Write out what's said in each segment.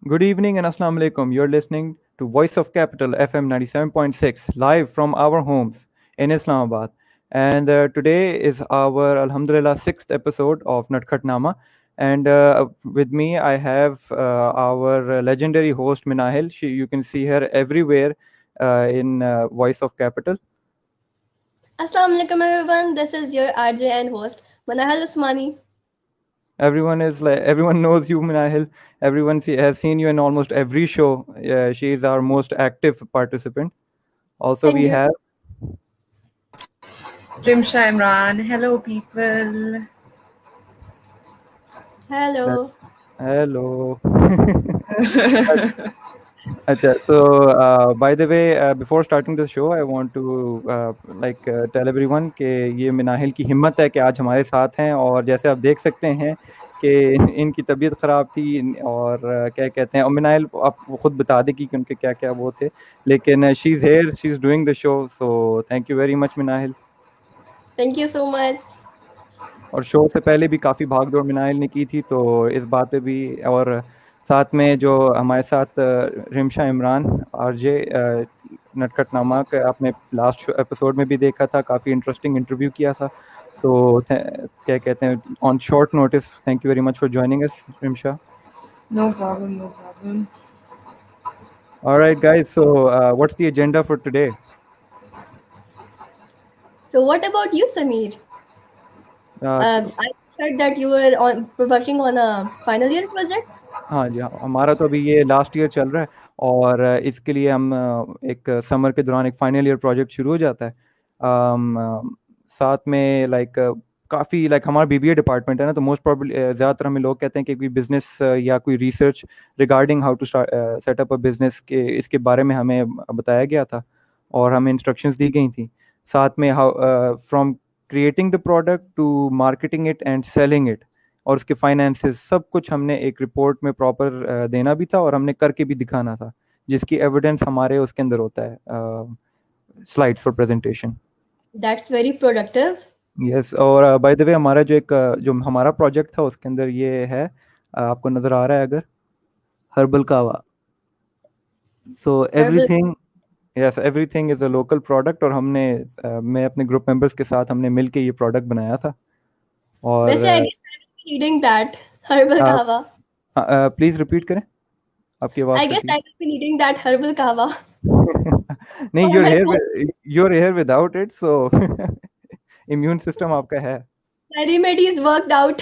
Good evening and Assalamu alaikum. You're listening to Voice of Capital FM 97.6 live from our homes in Islamabad. And today is our Alhamdulillah sixth episode of Natkhatnama. And with me, I have our legendary host Minahil. You can see her everywhere in Voice of Capital. Assalamu alaikum everyone, this is your RJ and host Manahal Usmani. Everyone knows you, Minahil. Has seen you in almost every show. She is our most active participant. Also, Thank we you. have Rimsha Imran. Hello, people. that. Hello. Hello. Acha, so, by the way, before starting the show, I want to tell everyone कि ये मिनाहिल की हिम्मत है कि आज हमारे साथ हैं और जैसे आप देख सकते हैं कि इनकी तबीयत ख़राब थी और क्या कहते हैं और मिनाहिल आप वो खुद बता दें कि उनके क्या क्या वो थे लेकिन she is here she is doing the show so thank you very much Minahil Thank you so much. और शो से पहले भी काफ़ी भाग दौड़ मिनाइल ने की थी तो इस बात पे भी और साथ में जो हमारे साथ रिमशा इमरान आरजे नटखटनामा का आपने लास्ट एपिसोड में भी देखा था काफ़ी इंटरेस्टिंग इंटरव्यू किया था तो क्या कहते हैं on short notice thank you very much for joining us Rimsha No problem, no problem. Alright guys, so what's the agenda for today? So what about you, Sameer? I heard that you were working on a final year project. हाँ जी, हाँ, हमारा तो अभी ये last year चल रहा है और इसके लिए हम एक समर के दौरान एक फाइनल ईयर प्रोजेक्ट शुरू हो जाता है साथ में काफ़ी हमारा बीबीए डिपार्टमेंट है ना तो मोस्ट प्रॉब्ली ज़्यादातर हमें लोग कहते हैं कि कोई बिजनेस या कोई research regarding how to set up a business के इसके बारे में हमें बताया गया था और हमें इंस्ट्रक्शंस दी गई थी साथ में how from creating the product to marketing it and selling it और उसके फाइनेंसेस सब कुछ हमने एक रिपोर्ट में प्रॉपर देना भी था और हमने करके भी दिखाना था जिसकी एविडेंस हमारे उसके अंदर होता है slides for presentation That's very productive. Yes और बाय द वे हमारा जो हमारा प्रोजेक्ट था उसके अंदर ये है आपको नज़र आ रहा है अगर हर्बल कावा सो Herbal. Everything is a local product और मैं अपने ग्रुप मेंबर्स के साथ हमने मिल के ये प्रोडक्ट बनाया था और वैसे I guess I will be needing that herbal आप kahwa. प्लीज़ रिपीट करें आपकी आवाज़ I guess कटी I will be needing that herbal kahwa नहीं for my home. you're here without it so immune system आपका है My remedies worked out.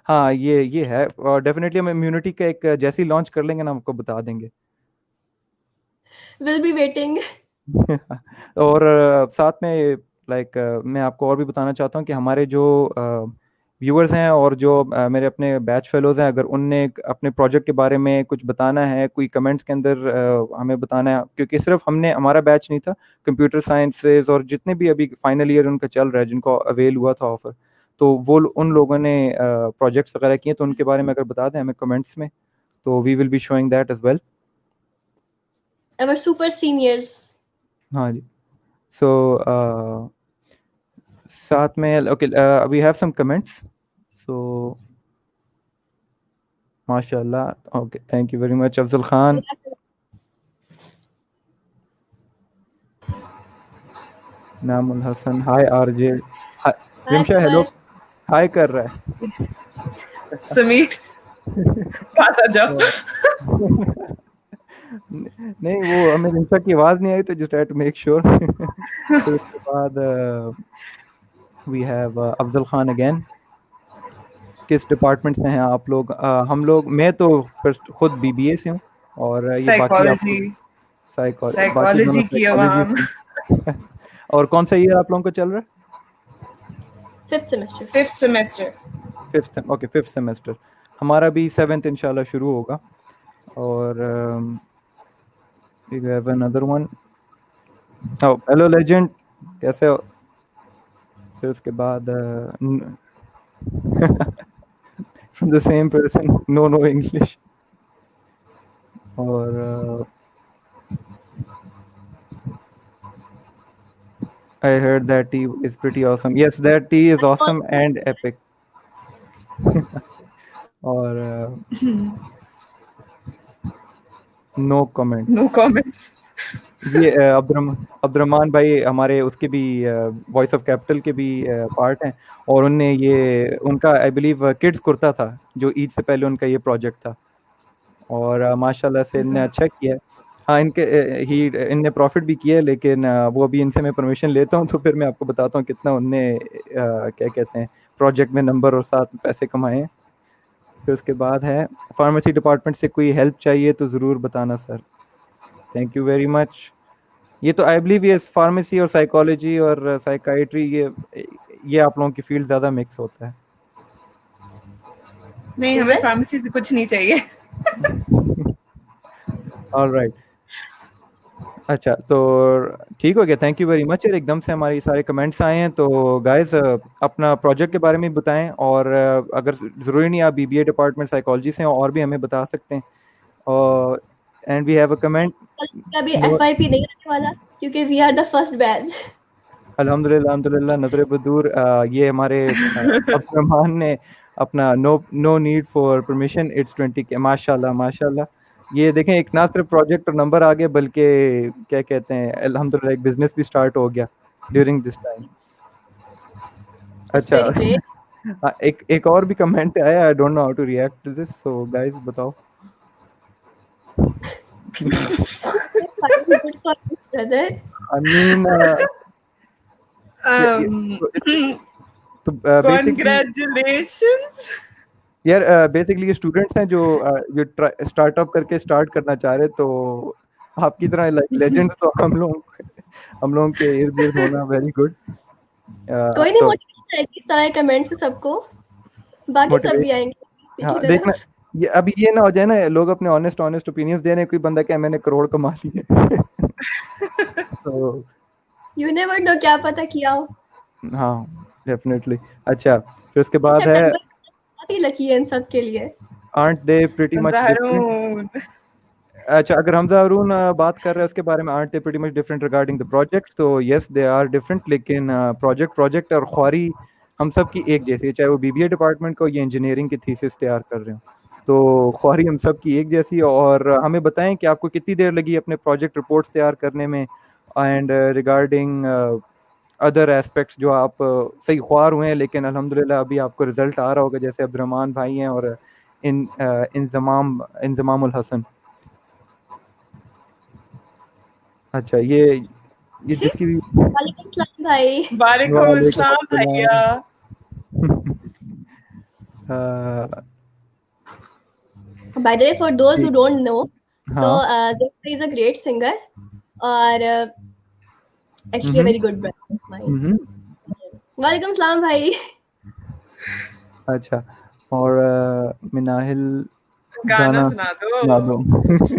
हाँ ये है और डेफिनेटली हम इम्यूनिटी का एक जैसे ही लॉन्च कर लेंगे ना आपको बता देंगे Will be waiting. और साथ में मैं आपको और भी बताना चाहता हूँ कि हमारे जो व्यूअर्स हैं और जो मेरे अपने बैच फेलोज हैं अगर उनने अपने प्रोजेक्ट के बारे में कुछ बताना है कोई कमेंट्स के अंदर हमें बताना है क्योंकि सिर्फ हमने हमारा बैच नहीं था कंप्यूटर साइंसेज और जितने भी अभी फाइनल ईयर उनका चल रहा है जिनको अवेल हुआ था ऑफर तो वो उन लोगों ने प्रोजेक्ट्स वगैरह किए तो उनके बारे में अगर बता दें हमें कमेंट्स में तो we will be showing that as well Our super seniors. हाँ जी सो साथ में okay we have some comments so माशाल्लाह okay thank you very much Afzal Khan Namul Hasan hi RJ Rimsha hello hi कर रहा है Sameer, पास आ जाओ. नहीं वो हमें रिमशा की आवाज नहीं आई तो जस्ट टू मेक श्योर फिर उसके बाद we have Afzal Khan again किस डिपार्टमेंट से हैं आप लोग हम लोग मैं तो फर्स्ट खुद बीबीए से हूँ और ये बाकी आप Psychology. बाकी दोनों Psychology की साइकोलॉजी आवाम. से और कौन सा ईयर आप लोगों को चल रहा है Fifth semester. Fifth semester. Fifth semester हमारा भी 7th इंशाल्लाह शुरू होगा और we have another one hello legend कैसे हो फिर उसके बाद from the same person no English और I heard that tea is pretty awesome. Yes, that tea is awesome and epic. और नो कमेंट। No comments. ये अब्दुर्रहमान भाई हमारे उसके भी वॉइस ऑफ कैपिटल के भी पार्ट हैं, और उनने ये उनका आई बिलीव किड्स कुर्ता था जो ईद से पहले उनका ये प्रोजेक्ट था, और माशाल्लाह से इनने अच्छा किया है। हाँ, इनने प्रॉफिट भी किया है, लेकिन वो अभी इनसे मैं परमिशन लेता हूँ तो फिर मैं आपको बताता हूँ कितना उनने क्या कहते हैं प्रोजेक्ट में नंबर और साथ में पैसे कमाए हैं। फिर उसके बाद है फार्मेसी डिपार्टमेंट से कोई हेल्प चाहिए तो ज़रूर बताना sir. Thank you very much. ये तो आई बिलीव ये फार्मेसी और साइकोलॉजी और साइकाइट्री ये आप लोगों की फील्ड ज़्यादा मिक्स होता है। नहीं, Is हमें it? फार्मेसी से कुछ नहीं चाहिए। ऑलराइट, अच्छा तो ठीक हो गया। थैंक यू वेरी मच यार, एकदम से हमारे सारे कमेंट्स आए हैं। तो गाइस अपना प्रोजेक्ट के बारे में बताएं, और अगर ज़रूरी नहीं आप बीबीए डिपार्टमेंट साइकोलॉजी से हो और भी हमें बता सकते हैं। और and we have a comment. कभी FYP नहीं आने वाला क्योंकि we are the first batch. अल्हम्दुलिल्लाह अल्हम्दुलिल्लाह, नजर बदूर। ये हमारे अब्दुर्रहमान ने अपना no need for permission, it's 20K। माशाल्लाह माशाल्लाह। ये देखें, एक ना सिर्फ प्रोजेक्ट और नंबर आ गए, बल्कि क्या कहते हैं अल्हम्दुलिल्लाह एक बिजनेस भी स्टार्ट हो गया ड्यूरिंग दिस टाइम। It's अच्छा very great. हाँ, एक और भी कमेंट आया, I don't know how to react to this, so guys बताओ। Good for you, brother. I mean Um, तो बेसिकली congratulations. यार बेसिकली ये स्टूडेंट्स हैं जो स्टार्टअप करके स्टार्ट करना चाह रहे, तो आपकी तरह लेजेंड्स तो हम लोगों के इर्द गिर्द होना वेरी गुड। कोई नहीं, तो मोटिवेशन आएगी इस तरह कमेंट से सबको, बाकी सब भी मोटिवेट, आएंगे हाँ की देखना, तरफ। ये अभी ये ना हो जाए ना लोग अपने ऑनेस्ट ओपिनियंस दे रहे हैं, कोई बंदा क्या मैंने करोड़ कमा लिए तो यू नेवर नो, क्या पता किया हो। हाँ डेफिनेटली। अच्छा फिर उसके बाद है सितंबर बहुत ही लकी है इन सब के लिए। aren't they pretty much different? Harun. अच्छा, अगर हमजा अरून बात कर रहे हैं उसके बारे में, aren't they pretty much different regarding the projects? तो yes they are different, लेकिन प्रोजेक्ट और ख्वारी हम सब की एक जैसी है, चाहे वो बीबीए डिपार्टमेंट को या इंजीनियरिंग की थीसिस तैयार कर रहे हो, तो ख्वारी हम सब की एक जैसी है। और हमें बताएं कि आपको कितनी देर लगी अपने प्रोजेक्ट रिपोर्ट्स तैयार करने में, एंड रिगार्डिंग अदर एस्पेक्ट्स जो आप सही ख्वार हुए हैं, लेकिन अल्हम्दुलिल्लाह अभी आपको रिजल्ट आ रहा होगा, जैसे अब्दुर्रहमान भाई हैं और इंजमामुल हसन। अच्छा ये जिसकी भी वालेकुम सलाम भाई। वालेकुम वालेकुम अस्सलाम भैया। अस्सलाम। By the way, for those who ji, don't know, तो हाँ Zohar is a great singer और actually a very good brother of mine. हम्म, वालेकुम सलाम भाई। अच्छा, और मिनाहिल गाना गाना सुना सुना दो। दो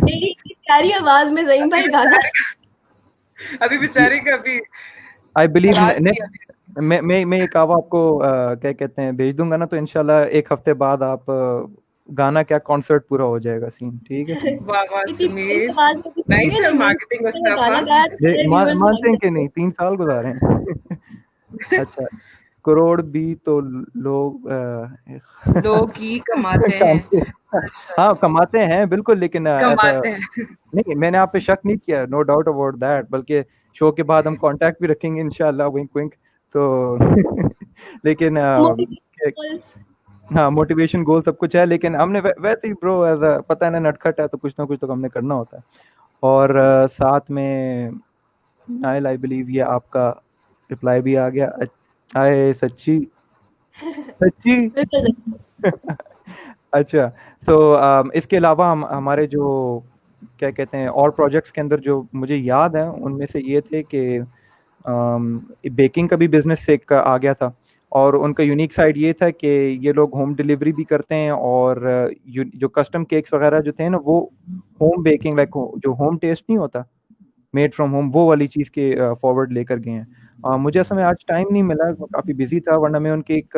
मेरी प्यारी आवाज में ज़हीम भाई गाना। अभी बेचारे का भी आई बिलीव रात की अभी। मैं ये कावा आपको क्या कहते हैं भेज दूंगा ना, तो इंशाल्लाह एक हफ्ते बाद आप गाना क्या कॉन्सर्ट पूरा हो जाएगा सीन, ठीक है। वाह वाह इतनी प्यारी समीर, आवाज में भी नाइस नहीं मार्केटिंग मैंने स्टफ। गाना हाँ, गाया तो मेरे व्यूअर्स मानते हैं भाग कि नहीं, 3 साल गुजारे हैं अच्छा, करोड़ भी तो लोग लोग ही कमाते हैं। कामते अच्छा, हाँ कमाते हैं बिल्कुल, लेकिन कमाते हैं। नहीं, मैंने आप पे शक नहीं किया, नो डाउट अबाउट दैट, बल्कि शो के बाद हम कांटेक्ट भी रखेंगे इंशाल्लाह, विंक विंक। तो लेकिन हाँ मोटिवेशन गोल सब कुछ है, लेकिन हमने वैसे ही ब्रो एज अ पता है ना नटखट है, तो कुछ ना कुछ तो हमने करना होता है। और साथ में नाइल आई बिलीव ये आपका रिप्लाई भी आ गया। आए सच्ची सच्ची बिल्कुल। अच्छा, सो इसके अलावा हम हमारे जो क्या कहते हैं और प्रोजेक्ट्स के अंदर जो मुझे याद है उनमें से ये थे कि बेकिंग का भी बिजनेस एक आ गया था, और उनका यूनिक साइड ये था कि ये लोग होम डिलीवरी भी करते हैं, और जो कस्टम केक्स वगैरह जो थे ना वो होम बेकिंग लाइक जो होम टेस्ट नहीं होता मेड फ्रॉम होम, वो वाली चीज़ के फॉरवर्ड लेकर गए हैं। मुझे असल में आज टाइम नहीं मिला, काफ़ी बिजी था, वरना मैं उनकी एक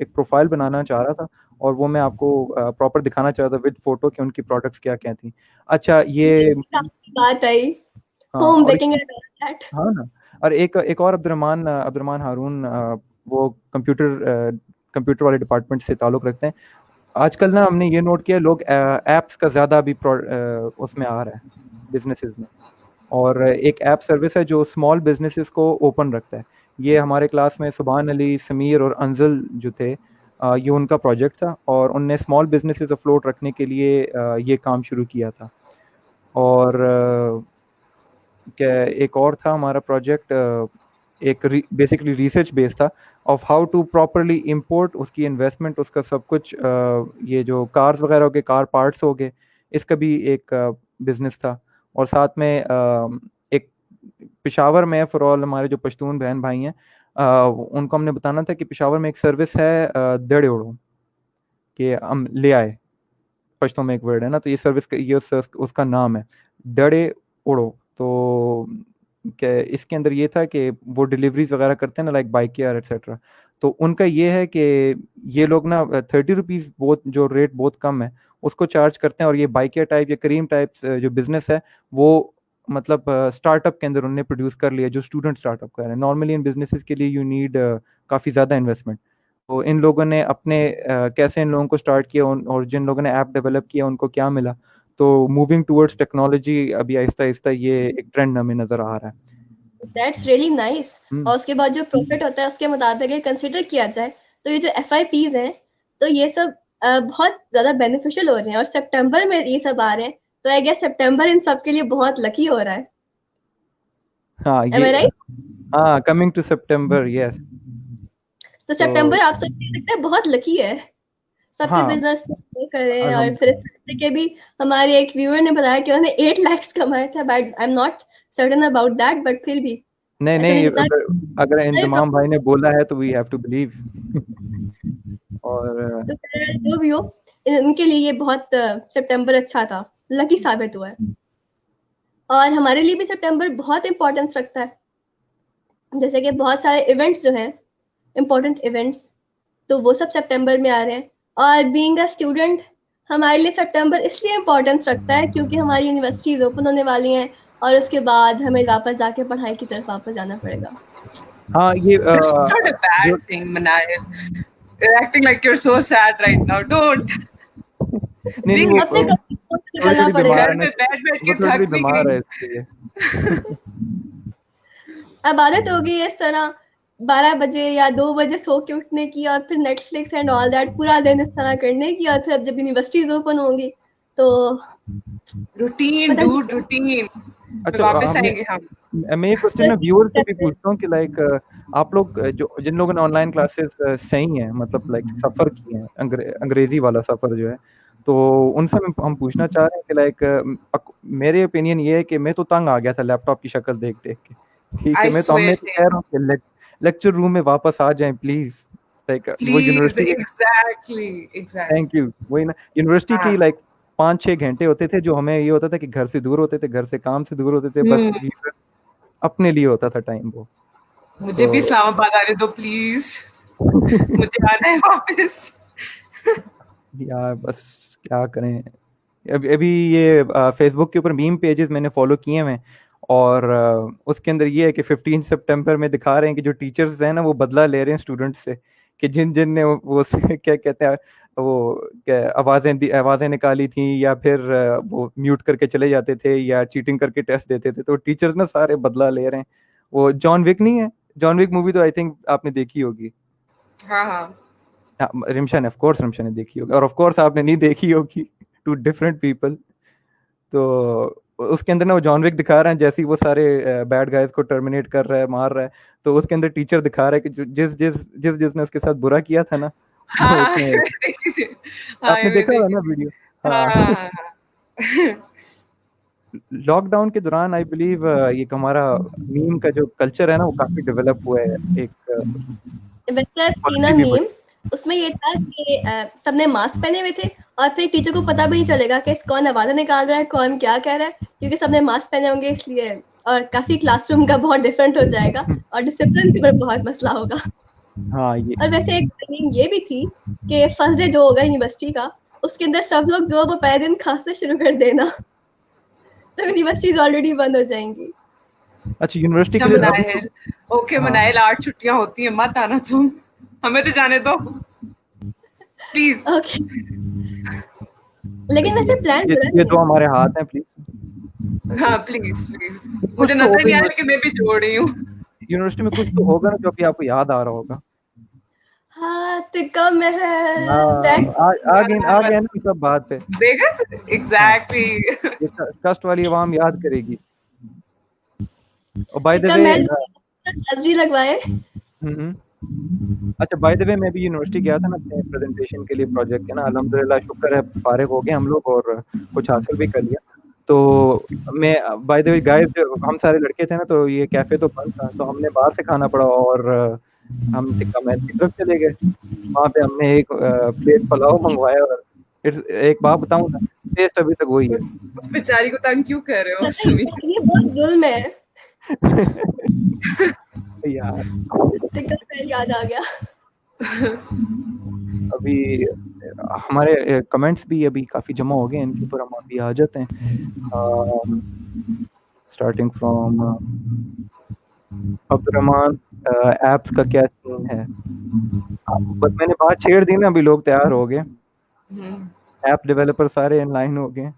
प्रोफाइल बनाना चाह रहा था, और वो मैं आपको प्रॉपर दिखाना चाह रहा था विद फोटो कि उनकी प्रोडक्ट्स क्या क्या थी। अच्छा ये बात आई हाँ, होम और बेकिंग एंड ऑल दैट। हाँ ना, और एक और अब्दुर्रहमान हारून वो कंप्यूटर वाले डिपार्टमेंट से ताल्लुक़ रखते हैं। आजकल ना हमने ये नोट किया, लोग एप्स का ज़्यादा अभी उसमें आ रहा है बिजनेसेस में, और एक ऐप सर्विस है जो स्मॉल बिजनेसेस को ओपन रखता है। ये हमारे क्लास में सुभान अली, समीर और अंजल जो थे, ये उनका प्रोजेक्ट था, और उनने स्मॉल बिजनेसेस अफ्लोट रखने के लिए ये काम शुरू किया था। और क्या एक और था हमारा प्रोजेक्ट, एक बेसिकली रिसर्च बेस था of how to properly import, उसकी इन्वेस्टमेंट, उसका सब कुछ, ये जो कार्स वगैरह हो गए, कार पार्ट्स हो गए, इसका भी एक बिजनेस था। और साथ में एक पेशावर में, फॉर ऑल हमारे जो पश्तून बहन भाई हैं, उनको हमने बताना था कि पेशावर में एक सर्विस है दड़े उड़ो, कि हम ले आए, पश्तो में एक वर्ड है ना, तो ये सर्विस का, ये उसका नाम है दड़े उड़ो। तो क्या इसके अंदर ये था कि वो डिलीवरीज वगैरह करते हैं ना, लाइक बाइक केयर एक्सेट्रा, तो उनका ये है कि ये लोग ना 30 रुपीज़, बहुत जो रेट बहुत कम है उसको चार्ज करते हैं, और ये बाइक केयर टाइप या करीम टाइप जो बिजनेस है वो मतलब स्टार्टअप के अंदर उन्होंने प्रोड्यूस कर लिया, जो स्टूडेंट स्टार्टअप कर रहे हैं। नॉर्मली इन बिजनेसेस के लिए यू नीड काफ़ी ज़्यादा इन्वेस्टमेंट। तो इन लोगों ने अपने कैसे इन लोगों को स्टार्ट किया, और जिन लोगों ने ऐप डेवलप किया उनको क्या मिला, तो मूविंग टूवर्ड्स टेक्नोलॉजी अभी आहिस्ता आहिस्ता ये एक ट्रेंड हमें नज़र आ रहा है। That's really nice. और उसके बाद जो प्रॉफिट होता है उसके मुताबिक अगर कंसिडर किया जाए तो ये जो FIPs हैं, तो ये सब बहुत ज़्यादा बेनिफिशियल हो रहे हैं, और सितंबर में ये सब आ रहे हैं, तो आई गेस सितंबर इन सब के लिए बहुत लकी हो रहा है। हाँ Am I ये, right? हाँ, कमिंग टू सितंबर, यस। तो सितंबर आप सब कह सकते हैं बहुत लकी है, सबके हाँ, बिजनेस करें। और फिर अल्हम्दुलिल्लाह। इस तरीके के भी हमारे एक व्यूअर ने बताया कि उन्होंने 8 लाख कमाए थे, but I am not certain about that, but फिर भी नहीं तूने नहीं, जितना अगर इंतमाम भाई ने बोला है तो वी हैव टू बिलीव। और तो फिर जो भी हो, इनके लिए ये बहुत सितंबर अच्छा था, लकी साबित हुआ है। और हमारे लिए भी सितंबर बहुत इंपॉर्टेंस रखता है, जैसे कि बहुत सारे इवेंट्स जो हैं, इम्पोर्टेंट इवेंट्स, तो वो सब सितंबर में आ रहे हैं। और बीइंग अ स्टूडेंट, हमारे लिए सितंबर इसलिए इम्पोर्टेंस रखता है क्योंकि हमारी यूनिवर्सिटीज ओपन होने वाली हैं, और उसके बाद हमें वापस जाके पढ़ाई की तरफ वापस जाना पड़ेगा। हाँ, ये That's not a जो bad thing, Manal. You're acting like you're so sad right now. Don't. नहीं नहीं, Please. अपने वो घर से थोड़ी निकलना थोड़ी पड़ेगा। बीमार घर है ना, में बैठ बैठ वो के थोड़ी थोड़ी थक भी बीमार है गई। इसलिए। अब आदत हो गई है इस तरह 12 बजे या 2 बजे सो के उठने की, और फिर नेटफ्लिक्स एंड ऑल दैट पूरा दिन इस तरह करने की, और फिर अब जब यूनिवर्सिटीज ओपन होंगी तो रूटीन पता डूड, नहीं। रूटीन। अच्छा, वापस आएंगे हम। मैं ये क्वेश्चन ना व्यूअर से भी पूछता हूँ कि लाइक आप लोग जो जिन लोगों ने ऑनलाइन क्लासेस सही हैं, मतलब लाइक सफ़र किए हैं, अंग्रेजी वाला सफ़र जो है, तो उनसे हम पूछना चाह रहे हैं कि लाइक मेरे ओपिनियन ये है कि मैं तो तंग आ गया था लैपटॉप की शक्ल देख देख के। ठीक है, I swear, मैं तो कह same. रहा हूँ कि लेक्चर रूम में वापस आ जाएं प्लीज, लाइक वो Please, university, exactly. Thank you, वही ना, यूनिवर्सिटी की हाँ. लाइक 5-6 घंटे होते थे जो हमें ये होता था कि घर से दूर होते थे, घर से काम से दूर होते थे, बस अपने लिए होता था टाइम वो। मुझे भी तो इस्लामाबाद आने दो प्लीज। मुझे आना है वापस। यार बस क्या करें। अभी अभी ये फेसबुक के ऊपर मीम पेजेस मैंने फॉलो किए हैं, और उसके अंदर ये है कि 15 सितंबर में दिखा रहे हैं कि जो टीचर्स हैं ना वो बदला ले रहे हैं स्टूडेंट्स से, कि जिन जिन ने वो क्या कहते हैं, वो क्या आवाज़ें निकाली थी, या फिर वो म्यूट करके चले जाते थे, या चीटिंग करके टेस्ट देते थे, तो टीचर्स ना सारे बदला ले रहे हैं। वो जॉन विक नहीं है, जॉन विक मूवी तो आई थिंक आपने देखी होगी। हाँ हाँ। हाँ, रिमशा ने, ऑफ कोर्स रिमशा ने देखी होगी, और ऑफ कोर्स आपने नहीं देखी होगी, टू डिफरेंट पीपल। तो उसके अंदर ना वो जॉन विक दिखा रहे हैं, जैसे ही वो सारे बैड गाइज को टर्मिनेट कर रहा है, मार रहा है, तो उसके अंदर टीचर दिखा रहा है कि जिसने उसके साथ बुरा किया था ना, तो हाँ उसने, हाँ, आपने ये भी देखा होगा देखी ना थी। वीडियो। हाँ हाँ। हाँ हाँ। लॉकडाउन के दौरान आई बिलीव ये हमारा मीम का जो कल्चर है ना वो काफी डेवलप हुआ है, एक वैसे सीना क्वालिटी भी मीम, बढ़ी। उसमें ये था कि सबने मास्क पहने हुए थे, और फिर टीचर को पता भी नहीं चलेगा कि कौन आवाजें निकाल रहा है, कौन क्या कह रहा है, क्योंकि सबने मास्क पहने होंगे इसलिए। और काफी क्लासरूम का बहुत डिफरेंट हो जाएगा, और डिसिप्लिन के ऊपर बहुत मसला होगा। हाँ ये, और वैसे एक मीम ये भी थी कि फर्स्ट डे जो होगा यूनिवर्सिटी का, उसके अंदर सब लोग जो वो पहले दिन खांसना शुरू कर देना, तो यूनिवर्सिटीज ऑलरेडी बंद हो जाएंगी। अच्छा यूनिवर्सिटी अच्छा के लिए अभी तो, मनाइल, ओके हाँ मनाइल, 8 छुट्टियां होती हैं, मत आना तुम, हमें तो जाने दो प्लीज। ओके, लेकिन वैसे प्लान ये करा ये नहीं तो है। हमारे हाथ हैं प्लीज। हाँ प्लीज प्लीज, कुछ मुझे तो नजर होगा नहीं आ रहा कि मैं भी जोड़ रही हूँ। यूनिवर्सिटी में, कुछ तो होगा ना जो अभी आपको याद आ रहा होगा। हाँ, तिक्का महल, बैक हाँ, आ गए ना सब बात पे। देखा हाँ, एग्जैक्टली। ये कष्ट वाली आवाम याद करेगी। और बाय द तिक्का वे, महल हाजिरी लगवाए। अच्छा बाय द वे मैं भी यूनिवर्सिटी गया था ना अपने प्रेजेंटेशन के लिए, प्रोजेक्ट के ना, अल्हम्दुलिल्लाह शुक्र है फारिग हो गए हम लोग और कुछ हासिल भी कर लिया। तो मैं बाय द वे गाइस, हम सारे लड़के थे ना, तो ये कैफे तो बंद था, तो हमने बाहर से खाना पड़ा और हम तिक्का महल की तरफ चले गए। वहाँ पे हमने एक प्लेट पुलाव मंगवाया और एक बात बताऊं ना, टेस्ट अभी तक वही है। उस बेचारी को तंग क्यों कर रहे हो पता सुमी? है, ये बहुत जुल्म है। यार तिक्का महल याद आ गया। अभी हमारे कमेंट्स भी अभी काफ़ी जमा हो गए हैं, इनके ऊपर हम अभी आ जाते हैं। स्टार्टिंग फ्रॉम अब्दुर्रहमान, ऐप्स का क्या सीन है? बस मैंने बात छेड़ दी ना, अभी लोग तैयार हो गए, ऐप डेवलपर सारे इन लाइन हो गए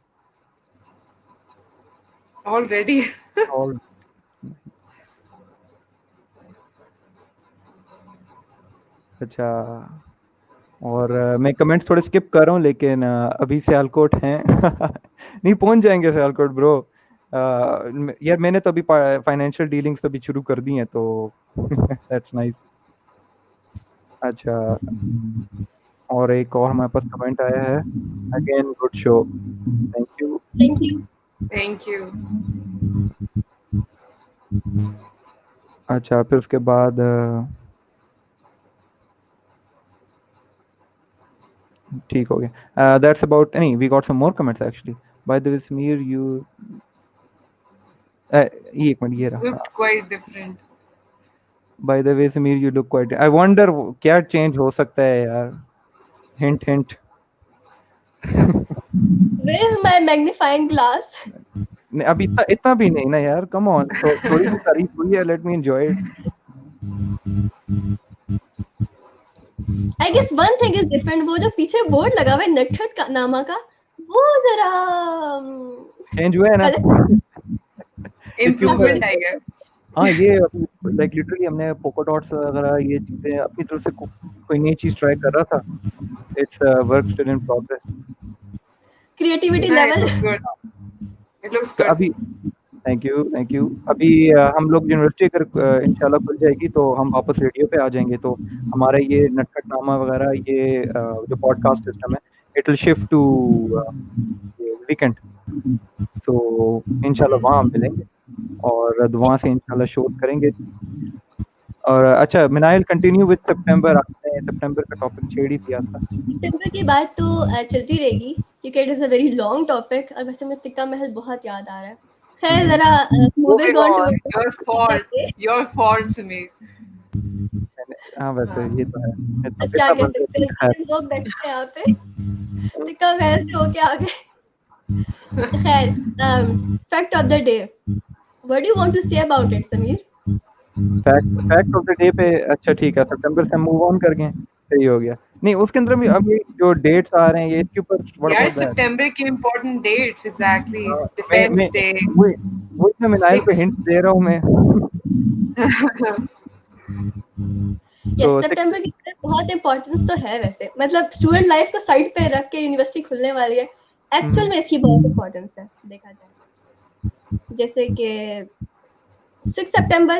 ऑलरेडी। और अच्छा। और मैं कमेंट्स थोड़े स्किप कर रहा हूँ, लेकिन अभी सियालकोट हैं नहीं पहुंच जाएंगे सियालकोट ब्रो। यार मैंने तो अभी फाइनेंशियल डीलिंग्स तो अभी शुरू कर दी हैं, तो दैट्स नाइस। अच्छा, और एक और हमारे पास कमेंट आया है, again good show, thank you. Thank you. Thank you. अच्छा फिर उसके बाद ठीक हो गया, दैट्स अबाउट, नहीं we got some more comments actually. By the way Sameer you, ये एक मिनट, ये रहा। Looked quite different. By the way Sameer you look quite, I wonder क्या चेंज हो सकता है यार, hint hint. Where is my magnifying glass? अभी इतना इतना भी नहीं ना यार, कम ऑन, थोड़ी सी तारीफ हुई है, let me enjoy it. I guess one thing is different. वो जो पीछे बोर्ड लगा हुआ है नटखट का नामा का, वो जरा चेंज हुआ है ना इसके ऊपर। Improvement आएगा। हाँ ये लाइक लिटरली हमने पोको डॉट्स वगैरह ये चीजें अपनी तरफ से कोई नई चीज ट्राई कर रहा था। It's work still in progress. creativity हाँ, it level. looks good. It looks तो good. अभी थैंक यू थैंक यू। अभी हम लोग यूनिवर्सिटी अगर इंशाल्लाह खुल जाएगी तो हम वापस रेडियो पे आ जाएंगे, तो हमारा ये नटखटनामा वगैरह ये जो पॉडकास्ट सिस्टम है, it will shift to weekend. तो इंशाल्लाह वहाँ हम मिलेंगे और वहाँ से इंशाल्लाह शोध करेंगे। और अच्छा मिनाइल, कंटिन्यू विद सितंबर, आपने सितंबर का टॉपिक छेड़ ही दिया था। सितंबर की बात तो चलती रहेगी क्योंकि it is a very long topic और वैसे मुझे तिक्का महल बहुत याद आ रहा है। खैर जरा moving on to Your fault. Your fault, Sumit. हाँ वैसे ये तो है, इतना अब क्या इतना कह बनते सकते हैं, हैं। लोग बैठे हैं यहाँ पे, तिक्का महल से होके आ गए। खैर, fact of the day, what do you want to say about it Sameer? Fact of the day पे, अच्छा ठीक है, सितंबर से मूव ऑन कर गए, सही हो गया। नहीं उसके अंदर भी अभी जो डेट्स आ रहे हैं ये इसके ऊपर व्हाट यार अबाउट दैट? September के important dates exactly. मैं Defense Day. वही मैं मिनाइल को 6th. हिंट दे रहा हूँ मैं। यस, तो सितंबर की बहुत इंपॉर्टेंस तो है वैसे, मतलब स्टूडेंट लाइफ को साइड पे रख के यूनिवर्सिटी खुलने वाली है, एक्चुअल में इसकी बहुत इंपॉर्टेंस है देखा जाए। जैसे कि 6 सितंबर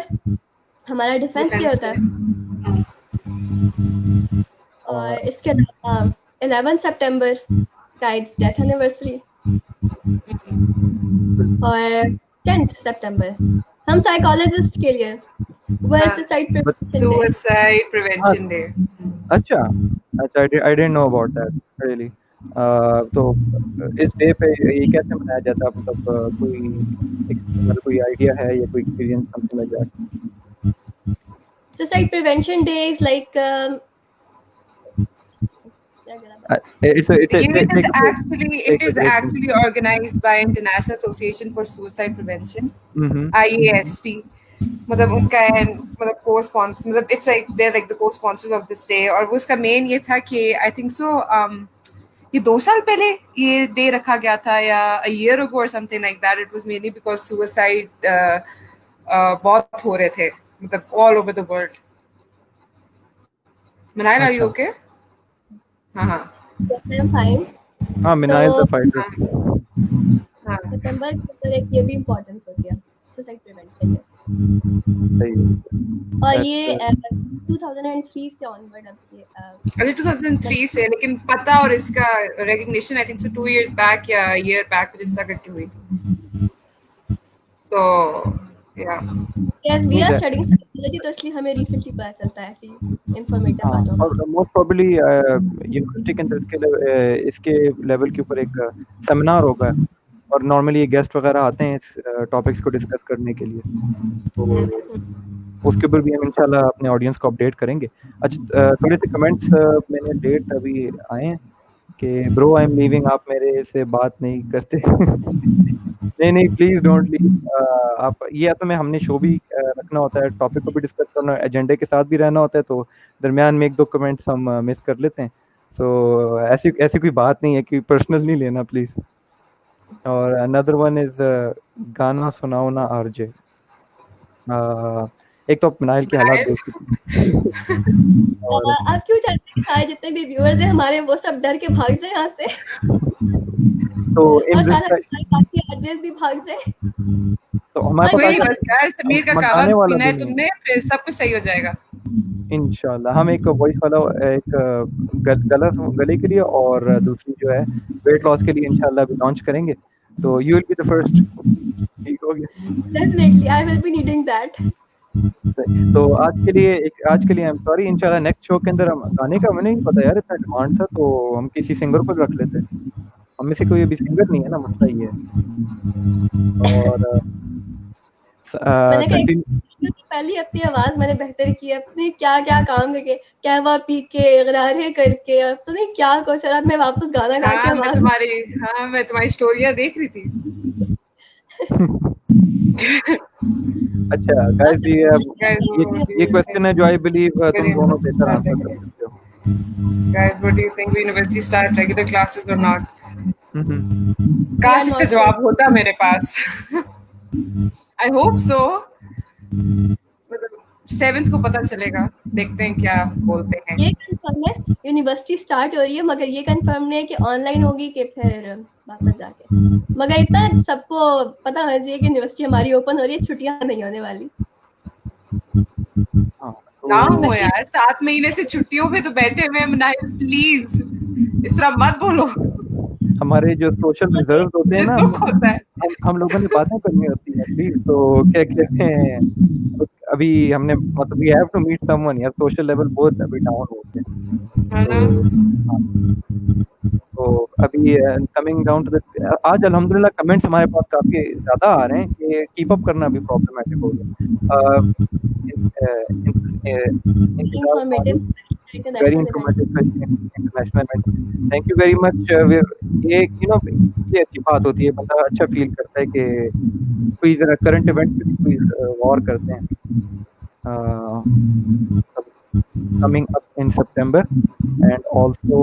हमारा डिफेंस डे होता है और इसके अलावा 11 सितंबर काइट्स डेथ एनिवर्सरी और 10 सितंबर हम साइकोलॉजिस्ट के लिए world suicide prevention day. Suicide Prevention Day. अच्छा अच्छा, I didn't know about that really. तो इस डे पे ये कैसे मनाया जाता है, मतलब मतलब कोई आइडिया है या कोई experience something like that? Suicide prevention day is like It's a It is take actually take a break. organized by International Association for Suicide Prevention, Mm-hmm. IASP. मतलब उनका है, मतलब co-sponsor, मतलब it's like they're like the co-sponsors of this day, और वो उसका main ये था कि I think so ये 2 साल पहले ये डे रखा गया था या a year ago or something like that. It was mainly because suicide बहुत हो रहे थे, मतलब all over the world. Manal, are you अच्छा okay? हाँ. Yes, I'm fine. हाँ, मिनाइल द तो फाइटर। हाँ. सितंबर के अंदर एक ये भी इम्पोर्टेंस होती है सुसाइड प्रिवेंशन में, सही है। और That's, ये 2003 से ऑनवर्ड अब ये अभी 2003 से, लेकिन पता और इसका recognition I think so 2 years back या a year back कुछ ऐसा करके हुई थी. So yeah. यस वी ठीक आर है। स्टडीइंग साइकोलॉजी, तो इसलिए हमें रिसेंटली पता चलता है ऐसी इंफॉर्मेटिव हाँ, बातों का। और मोस्ट प्रोबेबली यूनिवर्सिटी के अंदर इसके लेवल के ऊपर एक सेमिनार होगा, और नॉर्मली ये गेस्ट वगैरह आते हैं इस टॉपिक्स को डिस्कस करने के लिए, तो उसके ऊपर भी हम इंशाल्लाह अपने ऑडियंस को अपडेट करेंगे। अच्छा, थोड़े से कमेंट्स मैंने डेट अभी आए हैं कि ब्रो आई एम लीविंग, आप मेरे से बात नहीं करते। नहीं प्लीज डोंट लीव। आप ये असल में हमने शो भी रखना होता है, टॉपिक को भी डिस्कस करना, एजेंडे के साथ भी रहना होता है, तो दरमियान में एक दो कमेंट्स हम मिस कर लेते हैं। सो ऐसी ऐसी कोई बात नहीं है कि पर्सनल नहीं लेना प्लीज। और अनदर वन इज गाना सुनाओ ना आरजे। एक तो मिनाइल के हालात देख के और आप क्यों चाहते हैं कि सारे जितने भी व्यूअर्स हैं हमारे वो सब डर के भाग जाए यहाँ से, तो इन और दिस सारे बाकी आरजेस भी भाग जाए। तो हमारे और पास वही आज बस यार, समीर का कहवा मकाने वाला पीना है भी नहीं तुमने, फिर सब कुछ सही हो जाएगा। इंशाल्लाह। हम एक वॉइस वाला एक गले के लिए और दूसरी जो है वेट लॉस के लिए इंशाल्लाह भी लॉन्च करेंगे, तो you will be the first. ठीक हो गया। Definitely I will be needing that. सही। तो आज के लिए आई एम सॉरी, इंशाल्लाह नेक्स्ट शो के अंदर हम गाने का, मुझे नहीं पता यार इतना डिमांड था, तो हम किसी सिंगर को रख लेते हैं। हम में से कोई अभी सिंगर नहीं है ना, मसला ये है। और मैंने कंटिन्यू पहली अपनी आवाज मैंने बेहतर की, अपनी क्या क्या काम करके, कहवा पी के, गरारे करके, अब तो नहीं क्या कुछ, अब मैं वापस गाना गा के आवाज मैं तुम्हारी स्टोरियां देख रही थी। अच्छा गाइस, ये क्वेश्चन है जो आई बिलीव तुम दोनों बेहतर आंसर कर सकते हो। Guys, what do you think? We university start regular classes or not? हम्म। काश इसका जवाब होता मेरे पास। I hope so. मतलब 7th को पता चलेगा, देखते हैं क्या बोलते हैं। ये कंफर्म है यूनिवर्सिटी स्टार्ट हो रही है, मगर ये कंफर्म नहीं है कि ऑनलाइन होगी कि फिर वापस जाके, मगर इतना सबको पता होना चाहिए कि यूनिवर्सिटी हमारी ओपन हो रही है, छुट्टियां नहीं होने वाली। ना हो यार, 7 महीने से छुट्टियों पे तो बैठे हुए हैं, प्लीज इस तरह मत बोलो। हमारे जो सोशल रिजर्व होते हैं ना, हम लोगों ने बातें करनी होती है प्लीज, तो क्या कहते हैं, अभी हमने मतलब we have to meet someone यार, सोशल लेवल बहुत अभी डाउन होते हैं। तो अभी कमिंग डाउन टू द, आज अल्हम्दुलिल्लाह कमेंट्स हमारे पास काफी ज्यादा आ रहे हैं कि कीप अप करना भी प्रॉब्लमेटिक हो गया। Very informative international event, thank you very much. ये ये अच्छी बात होती है, बंदा अच्छा फील करता है कि कोई जरा करंट इवेंट पे कोई गौर करते हैं। coming up in September, and also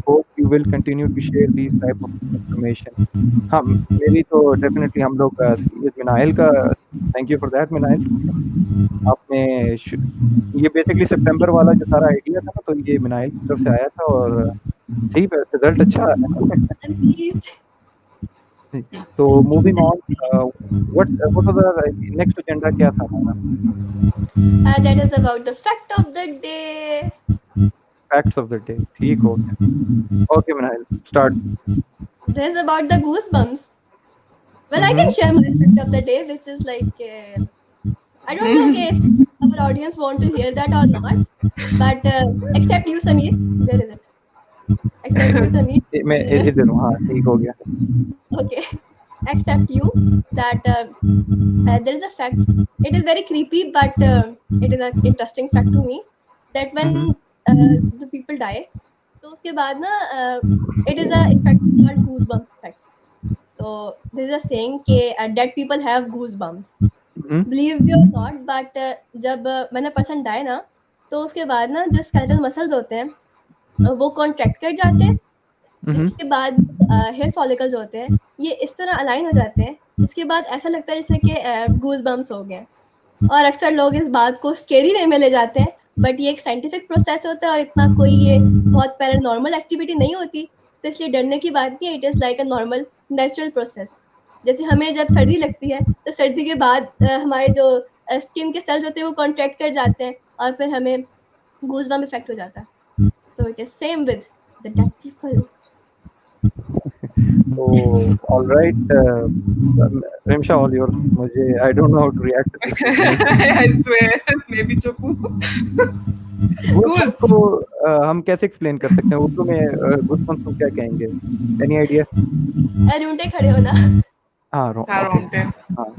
hope you will continue to share these type of information. हाँ, मेरी तो डेफिनेटली हम लोग मिनाइल का थैंक यू फॉर दैट। मिनाइल, आपने ये बेसिकली सितंबर वाला जो सारा आइडिया था ना, तो ये मिनाइल की तरफ से आया था, और सही रिजल्ट अच्छा आया। तो moving on, what was the next agenda, क्या था हमारा? That is about the fact of the day. Facts of the day, ठीक हो गया। ओके मिनाइल, start. This is about the goosebumps. Well, I can share my fact of the day, which is like I don't know if our audience want to hear that or not, but except you, Sameer, there is it. Except you, Sameer. मैं इधर हूँ, हाँ ठीक हो गया। Okay. Except you, that there is a fact. It is very creepy, but it is an interesting fact to me that when the people die, तो उसके बाद ना it is a effect called goosebump effect. So there is a saying कि dead people have goosebumps. Believe it or not, but जब when a person die ना, तो उसके बाद ना जो skeletal muscles होते हैं वो contract कर जाते हैं, इसके बाद हेयर फॉलिकल्स होते हैं ये इस तरह अलाइन हो जाते हैं, इसके बाद ऐसा लगता है जैसे कि गूज बम्स हो गए। और अक्सर लोग इस बात को स्केरी वे में ले जाते हैं, बट ये एक साइंटिफिक प्रोसेस होता है और इतना कोई ये बहुत पैरानॉर्मल एक्टिविटी नहीं होती, तो इसलिए डरने की बात नहीं है। It is like a normal natural process. जैसे हमें जब सर्दी लगती है तो सर्दी के बाद हमारे जो स्किन के सेल्स होते हैं वो कॉन्ट्रैक्ट कर जाते हैं और फिर हमें गूज़बम्प इफेक्ट हो जाता है। तो it is same with the dead people. So, all right, Rimsha, all yours. मुझे I don't know how to react to this. I swear, मैं भी चुप हूँ। Goosebumps को हम कैसे एक्सप्लेन कर सकते हैं उर्दू में? Goosebumps को क्या कहेंगे? Any idea? रोंगटे खड़े होना। हाँ, रोंगटे। हाँ,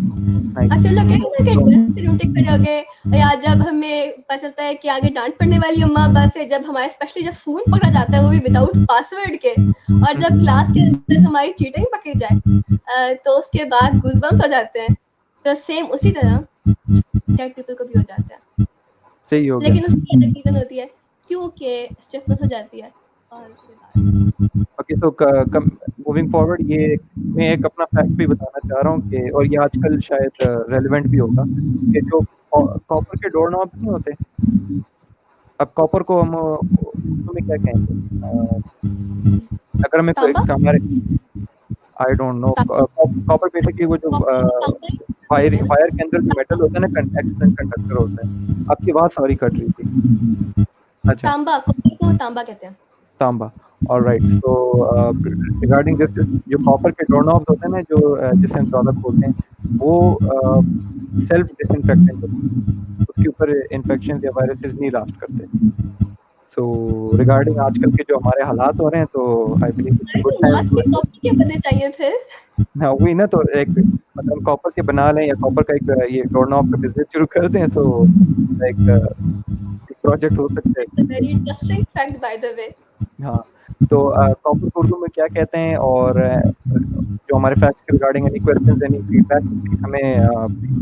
nice. अक्सर लोग कहते हैं कि रोंगटे खड़े हो गए, या जब हमें पता चलता है कि आगे डांट पड़ने वाली है माँ बाप से, जब हमारे स्पेशली जब फोन पकड़ा जाता है वो भी विदाउट पासवर्ड के, और जब क्लास के अंदर हमारी चीटिंग पकड़ी जाए तो उसके बाद गूज़बम्प्स हो जाते हैं। तो सेम उसी तरह डेड पीपल को भी हो जाता है। सही हो गया। लेकिन उसकी अलग रीजन होती है क्योंकि स्टिफनेस हो जाती है। और उसके बाद ओके, तो मूविंग फॉरवर्ड ये मैं एक अपना फैक्ट भी बताना चाह रहा हूँ कि, और ये आजकल शायद रेलेवेंट भी होगा, कि जो कॉपर के डोर नॉब्स नहीं होते, अब कॉपर को हम उर्दू में क्या कहेंगे? अगर हमें हमारे आई डोंट नो, कॉपर बेसिकली वो जो फायर के अंदर जो मेटल होता है ना, एक्सीडेंट कंडक्टर होता है। आपकी आवाज सॉरी कट रही थी। अच्छा, तांबा, कॉपर को तांबा कहते हैं। तांबा, ऑलराइट। सो रिगार्डिंग दिस, जो कॉपर के डोर नॉब्स होते हैं ना, जो जिसे हम ज़्यादा खोलते हैं, वो सेल्फ डिसइंफेक्टेंट होते हैं, उसके ऊपर इन्फेक्शन या वायरसेस नहीं लास्ट करते। सो रिगार्डिंग आजकल के जो हमारे हालात हो रहे हैं, तो I believe it's good time to copper के बनने चाहिए फिर। हाँ, वही ना, तो एक मतलब कॉपर के बना लें या कॉपर का एक ये डोर नॉब का बिजनेस शुरू कर दें, तो एक प्रोजेक्ट हो सकता है। Very interesting fact bye the वे। हाँ, तो कॉपर को उर्दू में क्या कहते हैं, और जो हमारे फैक्ट्स के regarding any questions, any feedback हमें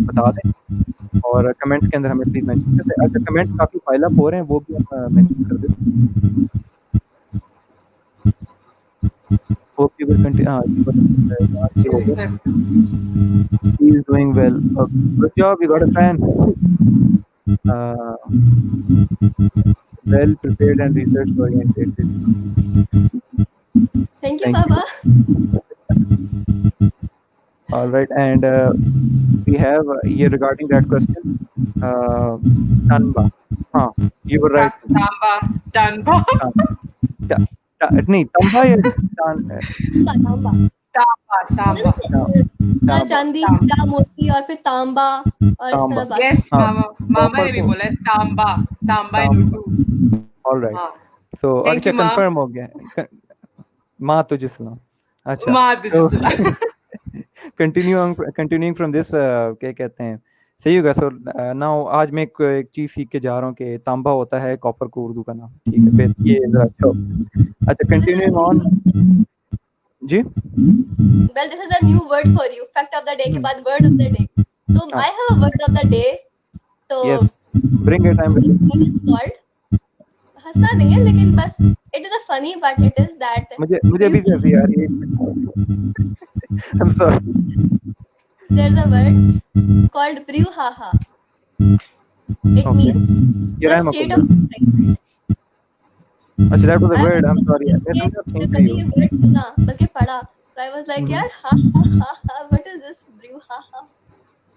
बता दें, और कमेंट्स के अंदर हमें प्लीज मेंशन कर दें। अच्छा, कमेंट्स काफ़ी फाइल अप हो रहे हैं, वो भी हम मेंशन कर दें। Hope you will continue. He is doing well. Good job, you got a fan. Well prepared and research oriented. Thank you, Baba. All right, and we have here regarding that question, Tanba. You were right. Tanba. नहीं, तंबा या तांबा, चांदी, मोती और फिर तांबा और इस तरह बात। Yes, मामा ने भी बोला है तांबा इन उर्दू। All right. So अच्छा, कंफर्म हो गया। माँ तुझे सलाम। अच्छा, माँ तुझे सलाम। continuing from this, क्या कहते हैं, सही होगा। सो नाउ आज मैं एक चीज सीख के जा रहा हूँ कि तांबा होता है कॉपर को उर्दू का नाम। ठीक है, फिर ये अच्छा, कंटिन्यूइंग ऑन जी। Well, this is a new word for you. Fact of the day के बाद word of the day. So I have a word of the day. तो yes, bring it, I'm ready. It is called, हंसना नहीं है लेकिन बस it is a funny, but it is that मुझे भी हंसी आ रही है। I'm sorry. There's a word called brouhaha. It means the state of excitement. अच्छा, that was a word. I'm sorry. जब मैंने ये word सुना बल्कि पढ़ा, तो I was like यार ha, what is this brouhaha?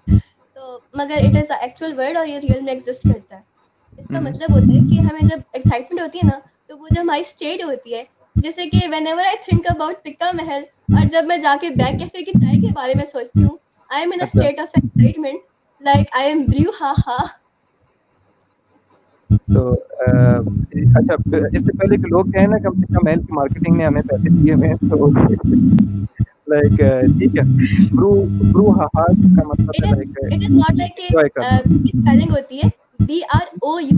तो मगर it is an actual word और ये real में exist करता है। इसका मतलब होता है कि हमें जब excitement होती है ना, तो वो जो हमारी state होती है, जैसे कि whenever I think about tikka महल, और जब मैं जाके बैक कैफे की चाय के बारे में सोचती हूँ, I am in a state of excitement, like I am brouhaha. So अच्छा, इससे पहले कि लोग कहें ना कि टिक्का महल की मार्केटिंग ने हमें पैसे दिए हुए हैं, तो लाइक ठीक है, brouhaha इसका मतलब है like it is not like spelling होती है BROU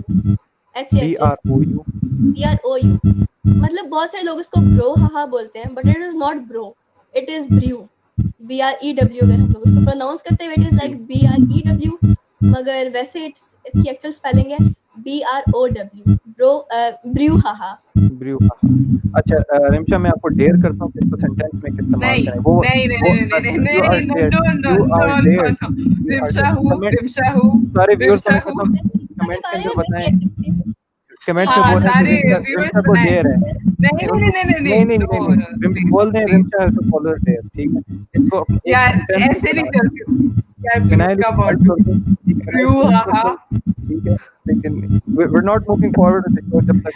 मतलब बहुत सारे लोग इसको brouhaha बोलते हैं, but it is not bro, it is brew, BREW। अगर हम लोग उसको प्रोनाउंस करते हैं, it is like BREW, मगर वैसे इसकी एक्चुअल स्पेलिंग है BROW, ब्रूहाहा। अच्छा रिमशा मैं आपको डेयर करता हूँ कि इसको सेंटेंस में इस्तेमाल नहीं करें। वो नहीं नहीं नहीं नहीं you are नहीं dared. No You are no dared. No You are Rimsha dared. हूँ Comment- रिमशा हूँ सारे व्यूअर्स को रिमशा मैं कहता हूँ हूँ कमेंट्स में जो बताएं, कमेंट्स में हाँ बोल रहे हैं सारे कि व्यूअर्स रिमशा को बनाए डेयर है। नहीं उनको नहीं नहीं नहीं नहीं नहीं नहीं नो नहीं बोल दें Rimsha has to follow dare, ठीक है? इसको अपने एक यार सेंटेंस ऐसे नहीं चलती यार फिनाइल कम ऑन ब्रूहाहा, ठीक है? लेकिन we're not moving forward with the show जब तक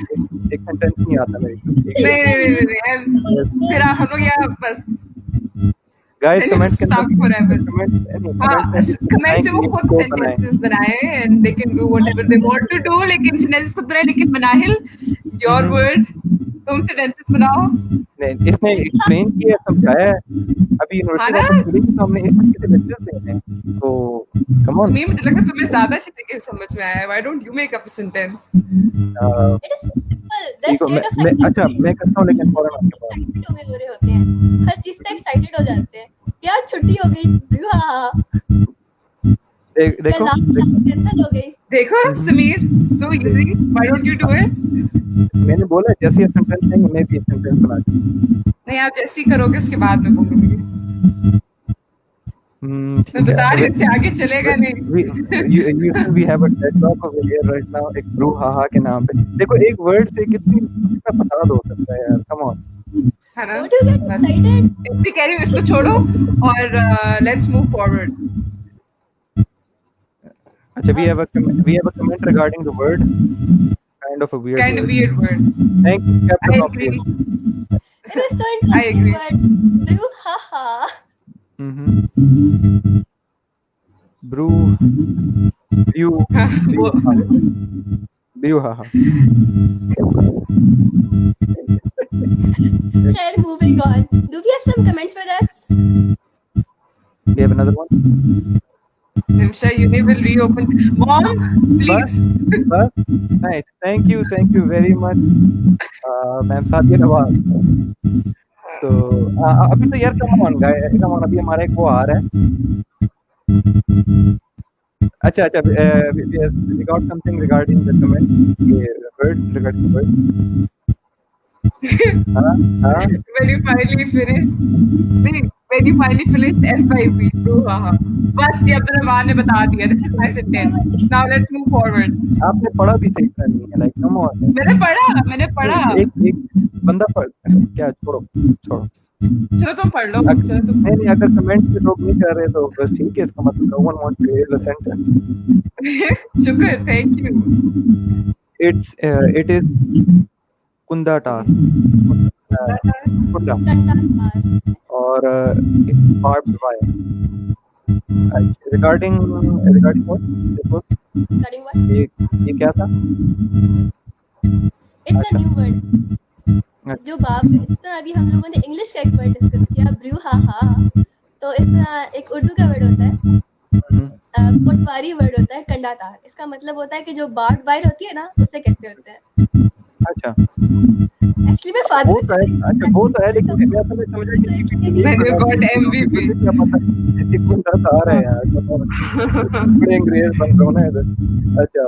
एक सेंटेंस नहीं आता मेरे पास, ठीक है? नहीं फिर हम लोग यहाँ बस गाइस Then you कमेंट्स के stuck forever. हाँ कमेंट से वो खुद sentences बनाए and they can do whatever they want to do लेकिन sentences खुद बनाए लेकिन मनाहिल your word तुम sentences बनाओ नहीं इसने एक्सप्लेन किया समझाया है। अभी यूनिवर्सिटी हाँ में खुली तो हमने इस तरीके से लेक्चर्स देने हैं, तो कम ऑन। सुमी मुझे लगा तुम्हें ज्यादा अच्छे तरीके से समझ में आया why don't you make up a sentence It is simple. The ठीक है state of मैं अच्छा मैं करता हूँ लेकिन फौरन आपके पास excited हुए होते हैं, हर चीज पे एक्साइटेड हो जाते हैं। यार छुट्टी हो गई, ब्रूहाहा। देखो कैंसिल हो गई। देखो Sameer so easy why don't you do it मैंने बोला जैसे सेंटेंस नहीं मैं भी सेंटेंस बना दूँ। नहीं आप जैसे ही करोगे उसके बाद मैं बोलूंगी मैं ठीक है बता रही हूँ इससे आगे चलेगा नहीं we have a deadlock over here right now एक ब्रूहाहा के नाम पे। देखो एक वर्ड से कितना फसाद हो सकता है यार, कम ऑन। है ना Don't you get बस excited? इससे कह रही हूँ इसको छोड़ो और लेट्स मूव फॉरवर्ड अच्छा we have a comment regarding the word kind of a weird kind of word. weird word Thank you I Captain agree Obvious. It is so I agree. interesting word. Brouhaha. Brouhaha. Then moving on. Do we have some comments with us? We have another one. Nimsha, you will reopen. Mom, please. Bus? Nice. Thank you very much. Ma'am Sadia Nawaz. तो अभी तो यार come on अभी हमारा एक वो आ रहा है। अच्छा we got something regarding the comment words regarding the words When you finally finished F5 brouhaha बस ये अब्दुल रहमान ने बता दिया this is my sentence now let's move forward आपने पढ़ा भी सही तरह नहीं है like come on मैंने पढ़ा एक बंदा क्या छोड़ो चलो तुम पढ़ लो चलो तुम नहीं अगर कमेंट पे लोग नहीं कर रहे तो बस ठीक है इसका मतलब no one wants to hear the sentence शुक्र thank you it is कुंदाटार कुंदा और barbed wire regarding what Regarding what? ये क्या था It's a new word. जो इस तरह अभी हम लोगों ने इंग्लिश का एक वर्ड डिस्कस किया ब्रूहाहा, तो इस तरह एक उर्दू का वर्ड होता है पटवारी वर्ड होता है कंडातार। इसका मतलब होता है कि जो बार्ड वायर होती है ना उसे कहते होते हैं। अच्छा एक्चुअली मैं फादर वो तो है लेकिन मैं समझा कि मैंने गॉट एमवीपी क्या पता किसी कुंदाटार है यार बड़े अंग्रेज बन रहा हूं ना इधर। अच्छा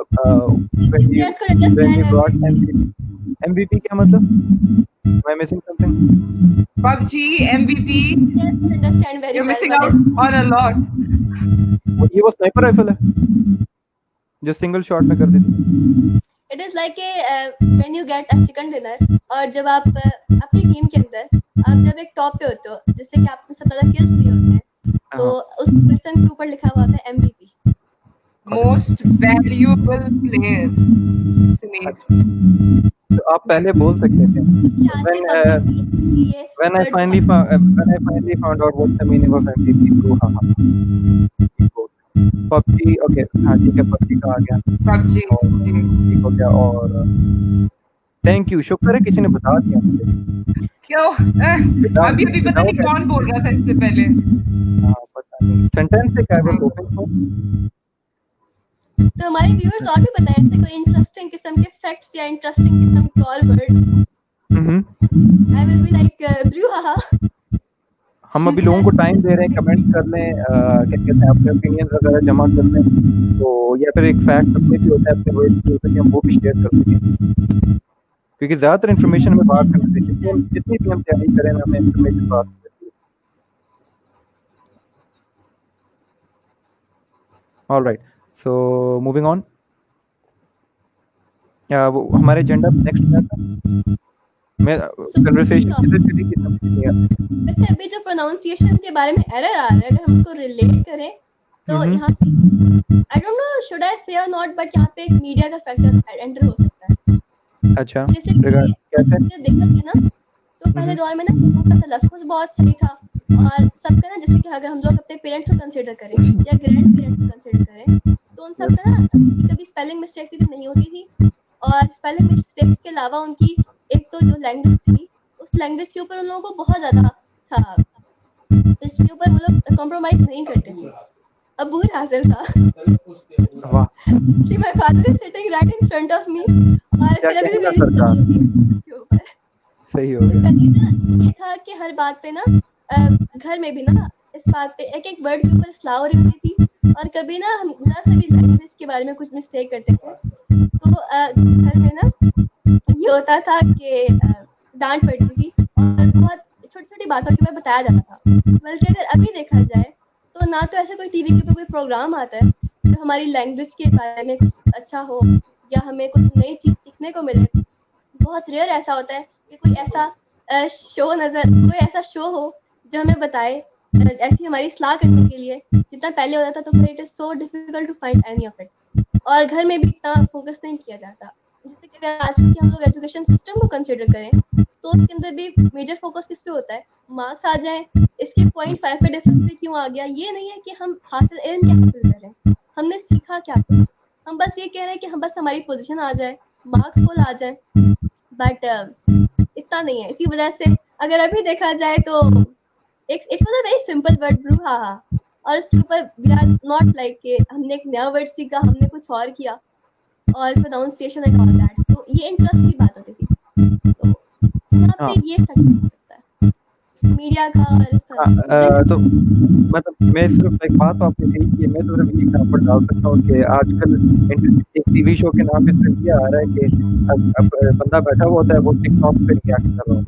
when you brought MVP क्या मतलब am I missing something PUBG MVP understand very you're well missing out on a lot ये वो स्नाइपर राइफल है जो सिंगल शॉट में कर देती। It is like when you get a chicken dinner और जब आप अपनी टीम के अंदर आप जब एक टॉप पे होते हो जिससे कि आपने सबसे ज्यादा किल्स लिए होते हैं तो उस पर्सन के ऊपर लिखा हुआ होता है MVP most valuable player Sumeer तो आप पहले बोल सकते थे when I finally found out what's the meaning of MVP PUBG okay हाँ ठीक है PUBG का आ गया PUBG ठीक हो गया और थैंक यू शुक्र है किसी ने बता दिया मुझे क्यों अभी पता नहीं कौन बोल रहा था इससे पहले हाँ पता नहीं सेंटेंस से क्या है ओपन को तो हमारे व्यूअर्स और भी बताएं ऐसे कोई इंटरेस्टिंग किस्म के फैक्ट्स या इंटरेस्टिंग किस्म के और words I will be like brouhaha हम अभी लोगों को टाइम दे रहे हैं, कमेंट कर लें, क्या कहते हैं, अपने ओपिनियन वगैरह जमा कर लें, तो या फिर एक फैक्ट अपने भी होता है अपने वो हम वो भी शेयर कर सकें, क्योंकि ज़्यादातर इन्फॉर्मेशन हमें बात करनी चाहिए, जितनी भी हम तैयारी करें हमें इन्फॉर्मेशन बात करनी चाहिए। ऑलराइट, सो मूविंग ऑन, वो हमारे एजेंडा नेक्स्ट क्या था? मैं कन्वर्सेशन किधर चली गई समझ वैसे अभी जो प्रोनाउंसिएशन के बारे में एरर आ रहा है, अगर हम उसको रिलेट करें तो यहाँ पे आई डोंट नो शुड आई से और नॉट, बट यहाँ पे एक मीडिया का फैक्टर एंटर हो सकता है। अच्छा, जैसे कैसे देखा है ना, तो पहले दौर में ना उनका तलफ़्फ़ुज़ बहुत सही था और सबका ना, जैसे कि अगर हम लोग अपने पेरेंट्स को कंसीडर करें या ग्रैंड पेरेंट्स को कंसीडर करें, तो उन सबका ना कभी स्पेलिंग मिस्टेक्स इतनी नहीं होती थी, और स्पेलिंग मिस्टेक्स के अलावा उनकी एक तो जो लैंग्वेज थी, उस लैंग्वेज के ऊपर उन लोगों को बहुत ज़्यादा था, इसके ऊपर वो लोग कॉम्प्रोमाइज़ नहीं करते थे। अबूर हासिल था। वाह, See, my father is sitting right in front of me और क्या फिर अभी कहेगा मेरी सरकार? के ऊपर सही हो गया। ये था कि हर बात पे ना घर में भी ना इस बात पे एक एक वर्ड के ऊपर स्लाह हो रही होती थी, और कभी ना हम जरा सा भी लैंग्वेज के बारे में कुछ मिस्टेक करते थे तो घर में ना ये होता था कि डांट पड़ती थी और बहुत छोटी छोटी बातों के ऊपर बताया जाता था। बल्कि अगर अभी देखा जाए तो ना तो ऐसा कोई टीवी के ऊपर कोई प्रोग्राम आता है जो हमारी लैंग्वेज के बारे में कुछ अच्छा हो या हमें कुछ नई चीज़ सीखने को मिले। बहुत रेयर ऐसा होता है कि कोई ऐसा कोई ऐसा शो हो जो हमें बताए ऐसी हमारी सलाह करने के लिए। जितना पहले होता था तो it is so difficult to find any of it, और घर में भी इतना फोकस नहीं किया जाता। जैसे कि अगर आजकल के हम लोग एजुकेशन सिस्टम को कंसिडर करें तो उसके अंदर भी मेजर फोकस किस पे होता है, मार्क्स आ जाए, इसके 0.5 का डिफरेंस भी क्यों आ गया, ये नहीं है कि हम इल्म क्या हासिल कर रहे हैं, हमने सीखा क्या कुछ, हम बस ये कह रहे हैं कि हम बस हमारी पोजीशन आ जाए, मार्क्स फुल आ जाए, बट इतना नहीं है। इसी वजह से अगर अभी देखा जाए तो it was a very simple word brouhaha, और उसके ऊपर वी आर नॉट लाइक कि हमने एक नया वर्ड सीखा, हमने कुछ और किया और प्रोनाउंसिएशन एंड ऑल दैट, तो ये इंटरेस्ट की बात होती थी। तो यहाँ पे ये फैक्टर हो सकता है मीडिया का और इस तरह। तो मतलब मैं सिर्फ एक बात आपने सही की, मैं तो सिर्फ ये एग्जांपल डाल सकता हूँ कि आजकल एक टीवी शो के नाम पे सिर्फ ये आ रहा है कि अब बंदा बैठा हुआ होता है, वो टिकटॉक पे रिएक्ट कर रहा हो,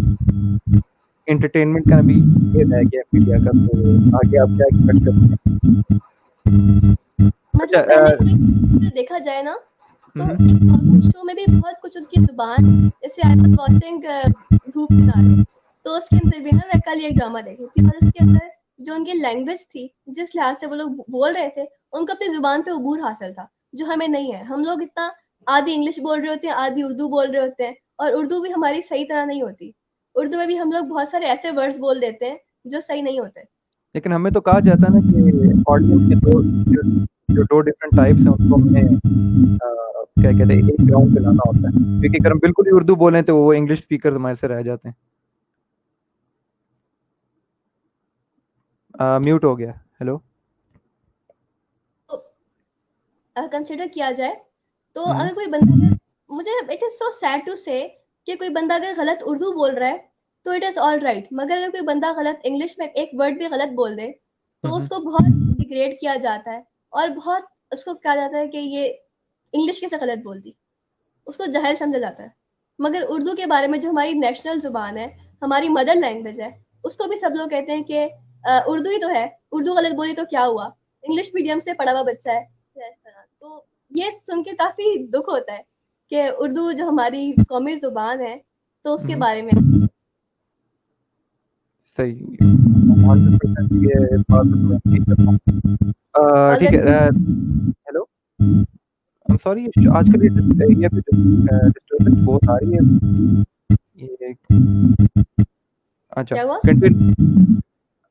एंटरटेनमेंट का भी ये रह गया मीडिया का, तो आगे आप क्या एक्सपेक्ट करते हैं? मतलब पहले देखा जाए ना तो एक नॉर्मल शो में भी बहुत कुछ उनकी जुबान, जैसे आई वाज वाचिंग धूप सितारे, तो उसके अंदर भी ना मैं कल एक ड्रामा देखी थी और उसके अंदर जो उनकी लैंग्वेज थी, जिस लिहाज से वो लोग बोल रहे थे, उनको अपनी जुबान पे उबूर हासिल था जो हमें नहीं है। हम लोग इतना आधी इंग्लिश बोल रहे होते हैं, आधी उर्दू बोल रहे होते हैं, और उर्दू भी हमारी सही तरह नहीं होती। उर्दू में भी हम लोग बहुत सारे ऐसे वर्ड्स बोल देते हैं जो सही नहीं होते। लेकिन हमें तो कहा जाता है ना कि ऑडियंस के जो दो डिफरेंट टाइप्स हैं उनको हमें क्या कहते हैं एक ग्राउंड पे लाना होता है, क्योंकि अगर हम बिल्कुल ही उर्दू बोलें तो वो इंग्लिश स्पीकर्स हमारे से रह जाते हैं। म्यूट हो गया। हेलो, कंसिडर किया जाए तो अगर कोई बंदा, मुझे it is so sad to say कि कोई बंदा अगर गलत उर्दू बोल रहा है तो इट इज ऑल राइट, मगर अगर कोई बंदा गलत इंग्लिश में एक वर्ड भी गलत बोल दे तो उसको बहुत डिग्रेड किया जाता है और बहुत उसको कहा जाता है कि ये इंग्लिश कैसे गलत बोल दी, उसको जाहिल समझा जाता है। मगर उर्दू के बारे में जो हमारी नेशनल जुबान है, हमारी मदर लैंग्वेज है, उसको भी सब लोग कहते हैं कि उर्दू ही तो है, उर्दू गलत बोली तो क्या हुआ, इंग्लिश मीडियम से पढ़ा हुआ बच्चा है, इस तरह। तो ये सुन के काफी दुख होता है कि उर्दू जो हमारी कौमी जुबान है तो उसके बारे में सही 100% ये बात मैं ठीक करता हूँ। ठीक है। हेलो, आई एम सॉरी, आजकल ये डिस्टर्बेंस बहुत आ रही है। ये अच्छा, कंटिन्यू,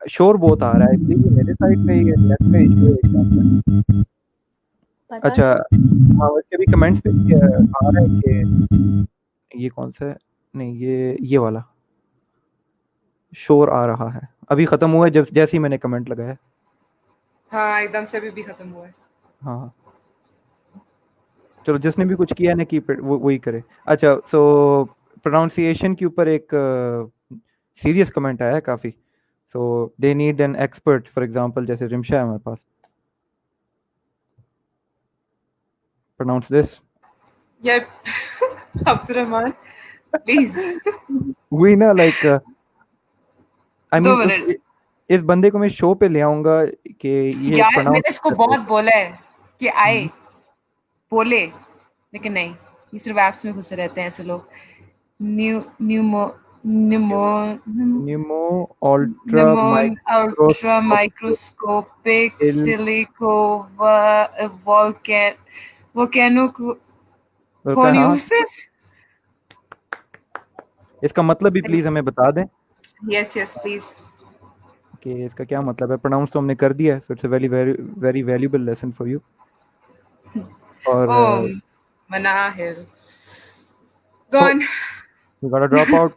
शोर बहुत आ रहा है, इसलिए मेरे साइड पे ये नेट का इशू है। अच्छा, हाँ, उसके भी कमेंट्स पे आ रहा है कि ये कौन सा है, नहीं ये वाला शोर आ रहा है, अभी खत्म हुआ है जब जैसे ही मैंने कमेंट लगाया। हाँ, एकदम से अभी भी खत्म हुआ है। हाँ, चलो, जिसने भी कुछ किया ना कीप इट, वही करे। अच्छा, सो प्रोनाउंसिएशन के ऊपर एक सीरियस कमेंट आया है काफ़ी। so they need an expert, for example जैसे रिमशा है हमारे पास, pronounce this. Yeah. Abdurrahman, please. वही ना, like I 2 mean मिनट इस बंदे को मैं शो पे ले आऊंगा कि ये यार, मैंने pronounce इसको बहुत बोला है कि आए बोले, लेकिन नहीं, ये सिर्फ ऐप्स में घुसे रहते हैं ऐसे लोग. Numa pneumo ultra ultra microscopic microscopic silico volcanoconiosis. इसका मतलब भी प्लीज हमें बता दें Yes, please. कि इसका क्या मतलब है. प्रोनाउंस तो हमने कर दिया है, so it's a very very very valuable lesson for you. और Manahil. Gone. we gotta drop out.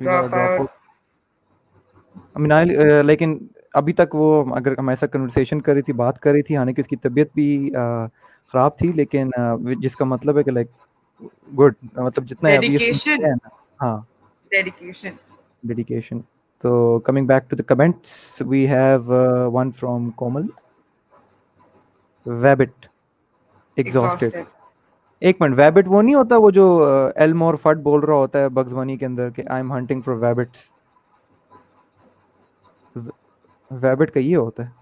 Drop out. I mean, लेकिन अभी तक वो अगर हमारे साथ कन्वर्सेशन कर रही थी, बात कर रही थी, हालांकि उसकी तबीयत भी खराब थी, लेकिन जिसका मतलब है कि लाइक गुड, मतलब जितना अभी ये Dedication. है ना. हाँ, Dedication. So coming back to the comments, we have one from Komal. Wabbit. Exhausted. एक मिनट, वैबिट वो नहीं होता वो जो एल्मोर फट बोल रहा होता है बग्स बनी के अंदर कि आई एम हंटिंग फॉर वैबिट्स. वैबिट का ये होता है.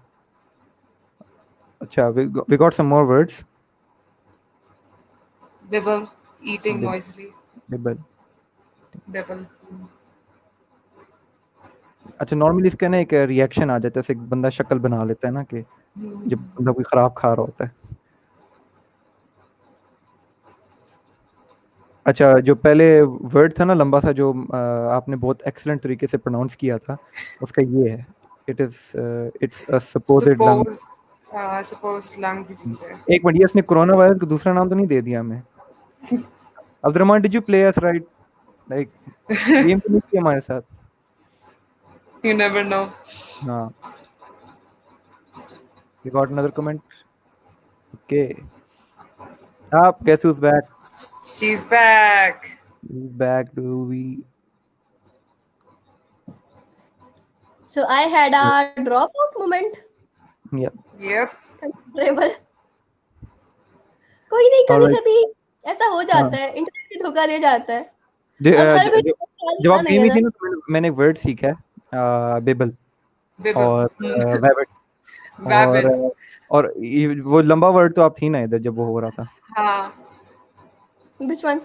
अच्छा, we got some more words. Bibble. Eating Bibble. noisily. Bibble. अच्छा, नॉर्मली इसका ना एक रिएक्शन आ जाता है, जैसे एक बंदा शक्ल बना लेता है ना कि जब बंदा कोई खराब खा रहा होता है. अच्छा, जो पहले वर्ड था ना लंबा सा, जो आपने बहुत एक्सीलेंट तरीके से प्रोनाउंस किया था, उसका ये है. It's a supposed lung. Supposed lung disease है. एक मिनट, ये इसने कोरोना वायरस का दूसरा नाम तो नहीं दे दिया हमें? Abdurrahman, did you play us right? Like game तो नहीं किया हमारे साथ. You never know. हाँ. We got another comment. Okay. Up, guess who's back? She's back. Who's back? Do we? So I had a dropout moment. Yep. Considerable. कोई नहीं, कभी Alright. कभी ऐसा हो जाता है, इंटरनेट भी धोखा दे जाता है. अब हर कोई जब आप गेम में थी ना, तो मैंने एक वर्ड सीखा है, बेबल और वैबिट. और वो लंबा वर्ड तो आप थी ना इधर जब वो हो रहा था. हाँ. Which one?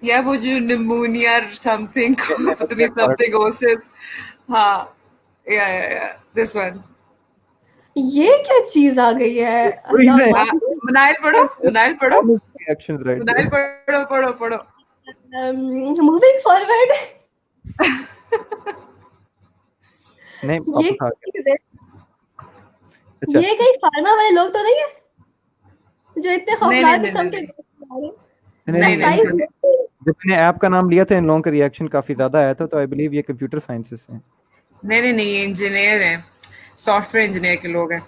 Yeah, वो जो pneumonia or something, पता नहीं something osis. हाँ. Yeah. This one. ये क्या चीज आ गई है? मनाइल पढ़ो. Reactions, right? मनाइल पढ़ो. Moving forward. नहीं, ये चीज है. ये कहीं फार्मा वाले लोग तो नहीं है जो इतने खौफनाक किस्म के नहीं. जब मैंने ऐप का नाम लिया था, इन लोगों का रिएक्शन काफी ज्यादा आया था, तो आई बिलीव ये कंप्यूटर साइंसेस हैं. नहीं, इंजीनियर हैं, सॉफ्टवेयर इंजीनियर के लोग हैं.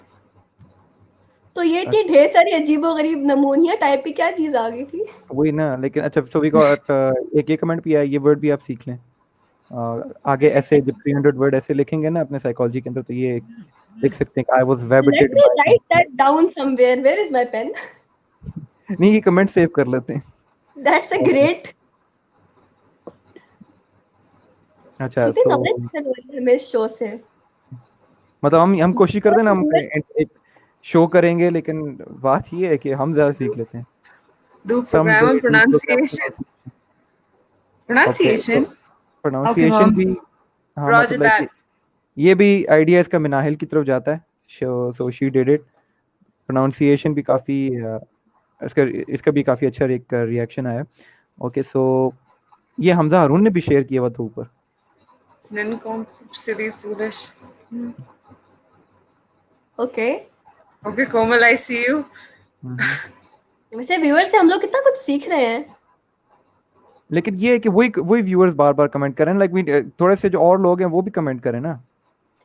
तो ये कि ढेर सारी अजीबोगरीब नमूनिया टाइप की क्या चीज आ गई थी. वही ना. लेकिन अच्छा, सो वी गॉट एक ये कमेंट भी आया, ये वर्ड भी आप सीख लें. आगे ऐसे जब 300 वर्ड ऐसे लिखेंगे ना अपने साइकोलॉजी के अंदर, तो ये लिख सकते हैं, आई वाज वैबिटेड. Let me write that down somewhere. Where is my pen? नहीं, ये कमेंट सेव कर लेते हैं. That's a great. अच्छा, सो हमें शो से मतलब हम कोशिश करते हैं ना, हम एक शो करेंगे, लेकिन बात ये है कि हम ज्यादा सीख लेते हैं. Do program on pronunciation. Pronunciation भी. हाँ, मतलब ये भी आइडिया इसका मिनाहिल की तरफ जाता है. So she did it. Pronunciation भी काफी इसका भी काफी अच्छा एक रिएक्शन आया. ओके, सो ये हमजा हारून ने भी शेयर किया हुआ था ऊपर. Silly, foolish. Okay, Komal, I see you. वैसे व्यूअर से हम लोग कितना कुछ सीख रहे हैं. लेकिन ये है कि वही व्यूअर्स बार-बार कमेंट करें, लाइक थोड़े से जो और लोग हैं वो भी कमेंट करें ना.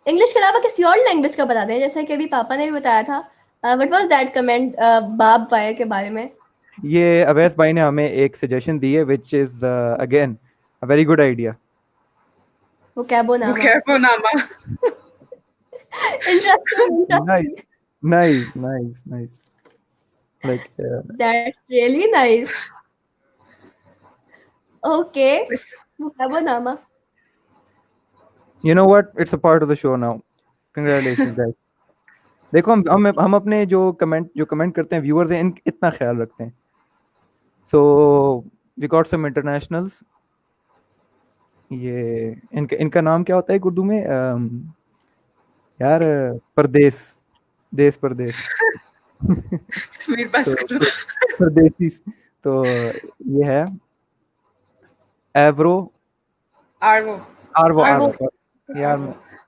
इंग्लिश के अलावा किसी और लैंग्वेज का बता दें, जैसे कि अभी पापा ने भी बताया था. व्हाट वाज दैट कमेंट बाब बाय के बारे में? ये अवैस भाई ने हमें एक सजेशन दी है, which is again a very good idea. vocabonama. Vocabonama. Interesting. Nice. Like That's really nice. Okay. Vocabonama. you know what? It's a part of the show now. Congratulations, guys. देखो हम अपने जो कमेंट करते हैं viewers हैं इतना ख्याल रखते हैं. So we got some internationals. ये इनका नाम क्या होता है उर्दू में? यार देश परदेश. समीर बस करो. परदेसी. तो ये है Arvo. यार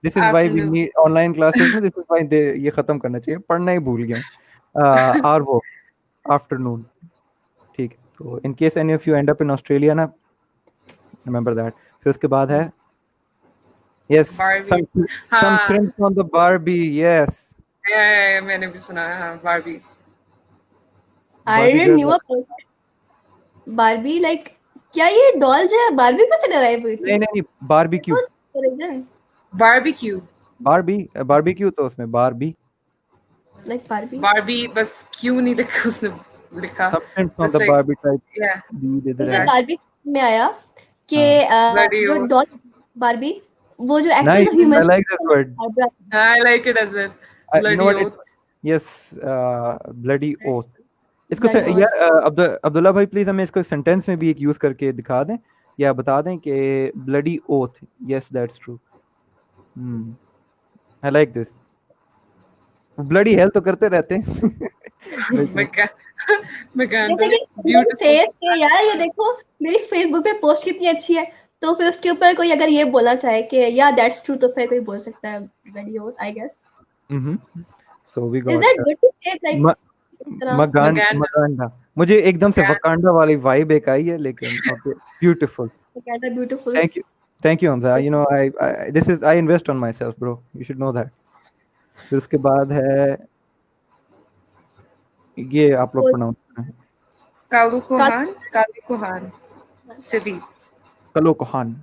this is why we need online classes. This is why ये खत्म करना चाहिए. पढ़ना ही भूल गया. Arvo afternoon. ठीक है. तो in case any of you end up in Australia ना, remember that. फिर उसके बाद है yes some shrimps on the Barbie. Yes. Yeah, मैंने भी सुना है. हाँ, Barbie. I didn't knew about Barbie. Like क्या ये डॉल जो है बारबी को से डराई हुई थी? नहीं बारबेक्यू. बारबेक्यू तो उसमें बारबी. Like Barbie बस क्यों नहीं लिखा उसने लिखा. Substance on the Barbie type. Yeah. जैसे बारबी में आया कि जो डॉल बारबी वो जो actual human. I like that word. I like it as well. Bloody oath. Yes, bloody oath. इसको यार अब्दुल्ला भाई प्लीज हमें इसको सेंटेंस में भी एक यूज करके दिखा दें या बता दें कि bloody oath. Yes, that's true. I like this. Bloody hell तो करते रहते हैं. यार ये देखो मेरी फेसबुक पे पोस्ट कितनी अच्छी है, तो फिर उसके ऊपर कोई अगर ये बोलना चाहे कि या दैट्स ट्रू तो फिर कोई बोल सकता है bloody oath, I guess. So we got. Is that good to say like Maganda. मुझे एकदम से वकांडा वाली वाइब एक आई है लेकिन okay, beautiful. Thank you Hamza. You know I invest on myself, bro. You should know that. फिर उसके बाद है ये आप लोग प्रोनाउंस करें. कालुकोहान सिद्धि. कलोकोहान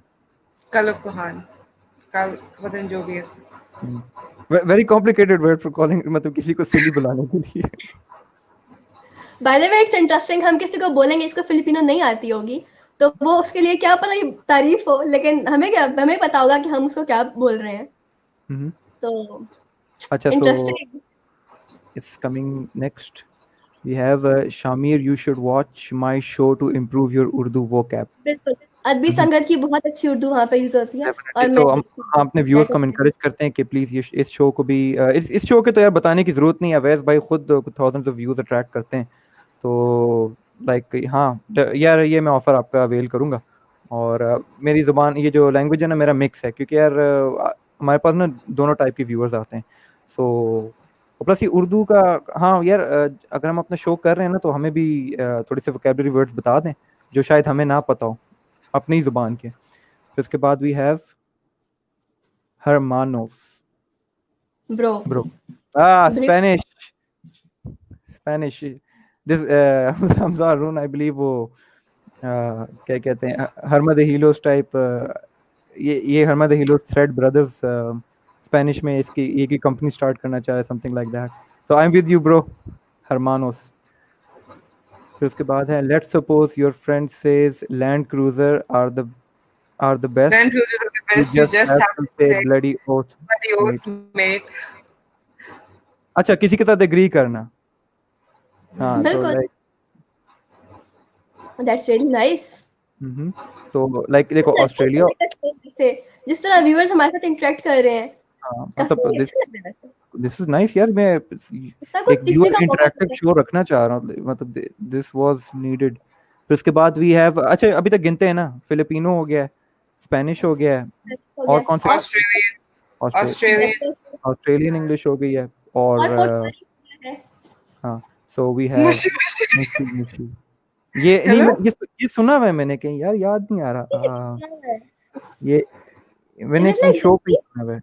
पता नहीं जो भी है. Very complicated word for calling, मतलब किसी को सिली बुलाने के लिए. By the way, it's interesting. हम किसी को बोलेंगे इसको फिलिपिनो नहीं आती होगी तो वो उसके लिए क्या पता ये तारीफ हो, लेकिन हमें पता होगा कि हम उसको क्या बोल रहे हैं. तो अच्छा, so it's coming next. We have Shamir. You should watch my show to improve your Urdu vocab. बिल्कुल. अदबी संगत की बहुत अच्छी उर्दू वहाँ पे यूज होती है. और तो हम अपने व्यूअर्स को एनकरेज करते हैं कि प्लीज ये इस शो को भी इस शो के तो यार बताने की जरूरत नहीं है. अवैस भाई खुद थाउजेंड्स ऑफ व्यूज अट्रैक्ट करते हैं. तो लाइक हाँ यार ये मैं ऑफर आपका अवेल करूँगा. और मेरी ज़ुबान ये जो लैंग्वेज है ना मेरा मिक्स है, क्योंकि यार हमारे पास ना दोनों टाइप के व्यूअर्स आते हैं. सो प्लस ये उर्दू का हाँ यार अगर हम अपना शो कर रहे हैं ना तो हमें भी थोड़े से वोकैबुलरी वर्ड्स बता दें जो शायद हमें ना पता हो अपनी ज़ुबान के. फिर उसके बाद वी हैव हरमानोस. Bro Spanish this Hamza Arun I believe वो क्या कहते हैं हरमद हीलोस टाइप. ये हरमद हीलोस थ्रेड ब्रदर्स स्पेनिश में इसकी एक ही कंपनी स्टार्ट करना चाहे, something like that. So I am with you bro हरमानोस. फिर उसके बाद है let's suppose your friend says Land Cruiser are the best. Land cruisers are the best. You just have to say bloody oath. Mate. अच्छा, किसी के साथ agree करना. हाँ बिल्कुल. That's really nice. तो लाइक देखो ऑस्ट्रेलिया से जिस तरह व्यूअर्स हमारे साथ इंटरेक्ट कर रहे हैं. मतलब दिस इज नाइस यार. मैं एक व्यूअर इंटरेक्टिव शो रखना चाह रहा हूँ, मतलब दिस वाज नीडेड. फिर उसके बाद वी हैव अच्छा अभी तक गिनते हैं ना, फिलिपिनो हो गया है, स्पेनिश हो गया है, और कौन सा ऑस्ट्रेलियन इंग्लिश हो गई है, और हाँ सो वी हैव ये नहीं ये सुना हुआ है मैंने कहीं यार, याद नहीं आ रहा. ये मैंने कहीं शो पे सुना हुआ है.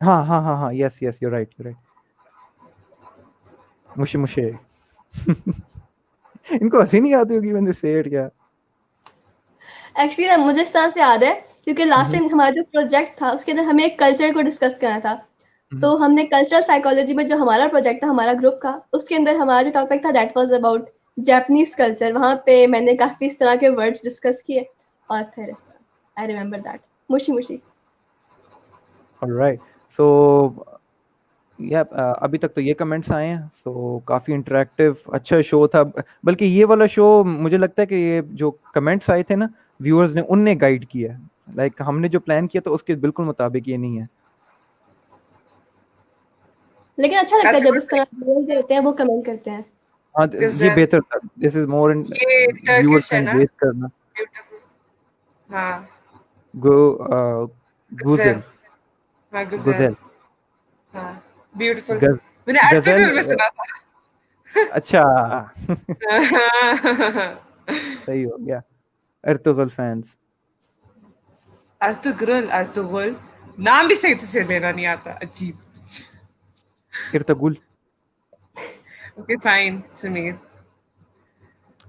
हाँ यस यू राइट. मुशे इनको हंसी नहीं आती होगी when they say it क्या. एक्चुअली ना मुझे इस तरह से याद है क्योंकि लास्ट टाइम हमारा जो प्रोजेक्ट था उसके अंदर हमें एक कल्चर को डिस्कस करना था। तो हमने कल्चरल साइकोलॉजी में जो हमारा प्रोजेक्ट था हमारा ग्रुप का, उसके अंदर हमारा जो टॉपिक था that was about Japanese culture. वहां पे मैंने काफी इस तरह के वर्ड्स डिस्कस किए और फिर इस तरह I remember that Munshi Munshi. Alright, सो या अभी तक तो ये कमेंट्स आए हैं, सो काफ़ी इंटरेक्टिव अच्छा शो था। बल्कि ये वाला शो मुझे लगता है कि ये जो कमेंट्स आए थे ना व्यूअर्स ने, उनने गाइड किया है। लाइक हमने जो प्लान किया था उसके बिल्कुल मुताबिक ये नहीं है। लेकिन अच्छा लगता है That's जब good इस तरह लोग जो होते हैं वो कमेंट करते हैं। हाँ, ये Gazelle. बेहतर था। दिस इज मोर इन ये व्यूअर्स Turkish का है ना? एंगेज करना। Beautiful. हाँ, गो Gazelle. गुजल हाँ, Gazelle. गुजल हाँ, beautiful. गज, मैंने गजल अर्तुगरुल में सुना अच्छा था। सही हो गया। Ertugrul fans. अर्तुगरुल नाम भी सही से लेना नहीं आता, अजीब। इर्तुगुल। Okay fine Sunil.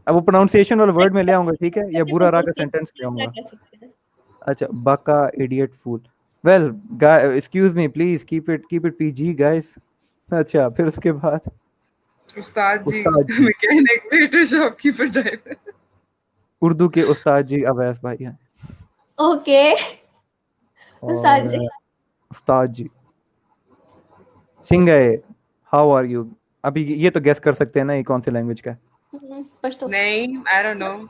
अब वो प्रोनाउंसिएशन वाला वर्ड में ले आऊंगा, ठीक है, या बुरा रहा का सेंटेंस ले क्या आऊंगा। कर सकते हैं। अच्छा, बाका idiot fool. Well excuse me please, keep it PG guys. अच्छा, फिर उसके बाद उस्ताद जी, उस्ताद जी, mechanic, waiter, shopkeeper, driver. Urdu के उस्ताद जी अवैस भाई हैं। ओके उस्ताद जी। और उस्ताद जी सिंगे, हाउ आर यू। अभी ये तो गेस कर सकते हैं ना ये कौन सी लैंग्वेज का है। पश्तो। नहीं, आई डोंट नो। क्या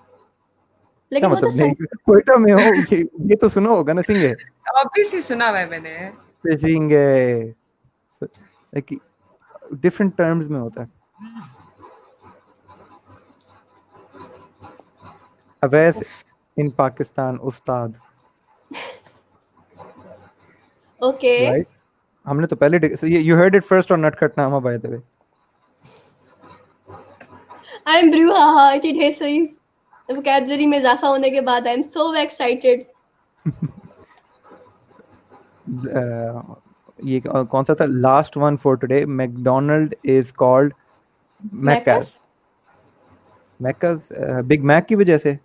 लेकिन वो तो मतलब नहीं, कोयटा में हो, ये तो सुना होगा ना सिंगे। ऑब्वियसली सुना हुआ है मैंने। सिंगे डिफरेंट टर्म्स में होता है। अवैस इन पाकिस्तान उस्ताद। ओके राइट, हमने तो पहले you heard it first on Natkhatnama by the way. I am brouhaha इतनी ढेर सारी वोकैबुलरी में इजाफा होने के बाद आई एम सो एक्साइटेड। ये कौन सा था last one for today. McDonald is called Maccas. Maccas Big Mac की वजह से।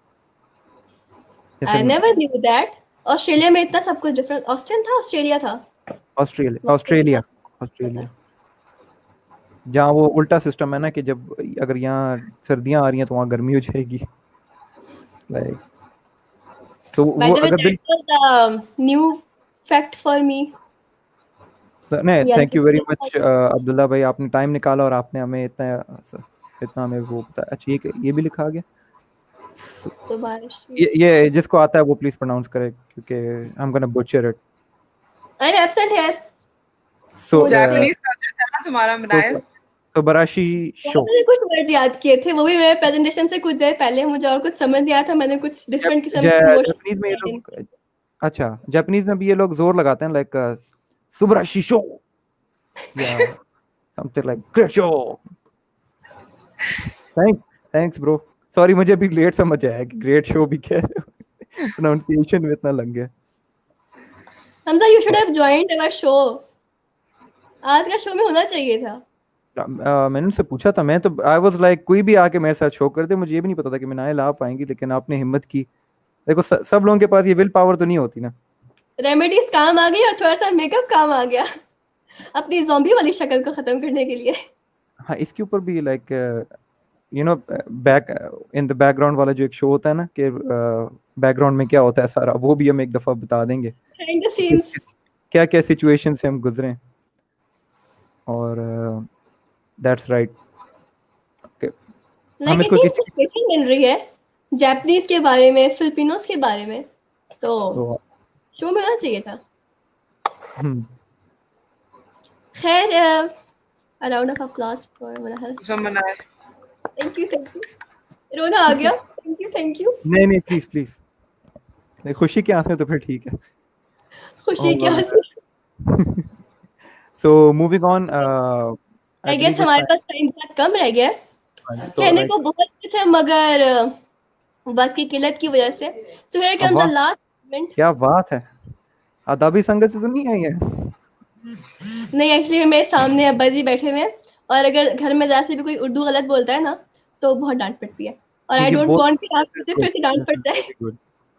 I never knew that. Australia में इतना सब कुछ डिफरेंट। ऑस्ट्रेलिया था ऑस्ट्रेलिया था ऑस्ट्रेलिया जहाँ वो उल्टा सिस्टम है ना कि जब अगर यहाँ सर्दियाँ आ रही हैं तो वहाँ गर्मी हो जाएगी। लाइक तो बाय वो द वे अगर that was new fact for me. नहीं, thank you very much Abdullah भाई, आपने टाइम निकाला और आपने हमें इतना हमें वो बताया। अच्छा, ये भी लिखा गया। ये जिसको आता है वो प्लीज प्रोनाउंस करे क्योंकि I am gonna butcher it. I am absent here. So Japanese culture था ना तुम्हारा मनायल। सो बराशी शो। मैंने कुछ वर्ड याद किए थे वो भी मेरे प्रेजेंटेशन से कुछ देर पहले, मुझे और कुछ समझ नहीं आया था। मैंने कुछ डिफरेंट किस्म के जापानीज में ये लोग, अच्छा जापानीज में भी ये लोग जोर लगाते हैं लाइक सुबराशी शो या something like great show. Thanks bro, sorry मुझे भी लेट समझ आया कि ग्रेट शो भी क्या है। प्रोनाउंसिएशन में इतना लग गया। Hamza you should have joined our show. आज का शो में होना चाहिए था। मैंने उनसे पूछा था, मैं तो आई वाज लाइक कोई भी आके मेरे साथ शो कर दे, मुझे ये भी नहीं पता था कि मिनायल आ पाएंगी, लेकिन आपने हिम्मत की। देखो सब लोगों के पास ये विल पावर तो नहीं होती ना। रेमेडीज काम आ गई और थोड़ा सा मेकअप काम आ गया अपनी ज़ॉम्बी वाली शक्ल को खत्म करने के लिए। हाँ, इसके ऊपर भी like you know back in the background वाला जो एक शो होता है ना कि बैकग्राउंड में क्या होता है सारा, वो भी हम एक दफा बता देंगे Behind the scenes। क्या क्या सिचुएशन से हम गुजरे। और दैट्स राइट। हम लेकिन इसको ये सिचुएशन मिल रही है जापानीज के बारे में, फिलिपिनोस के बारे में, तो शो में होना चाहिए था। खैर a round of applause for Manahal। Thank you रोना आ गया। थैंक यू नहीं प्लीज खुशी के आंसू तो फिर ठीक है। खुशी के आंसू। So moving on, I guess हमारे पास टाइम बहुत कम रह गया है। कहने को बहुत कुछ है मगर वक्त की किल्लत की वजह से so here comes the last moment. क्या बात है, आदाबी संगत से तो नहीं आई है। नहीं एक्चुअली मेरे सामने अब्बा जी बैठे हुए हैं और अगर घर में जैसे भी कोई उर्दू गलत बोलता है ना तो बहुत डांट पड़ती है और आई डोंट वांट कि आप मुझे फिर से डांट पड़ जाए।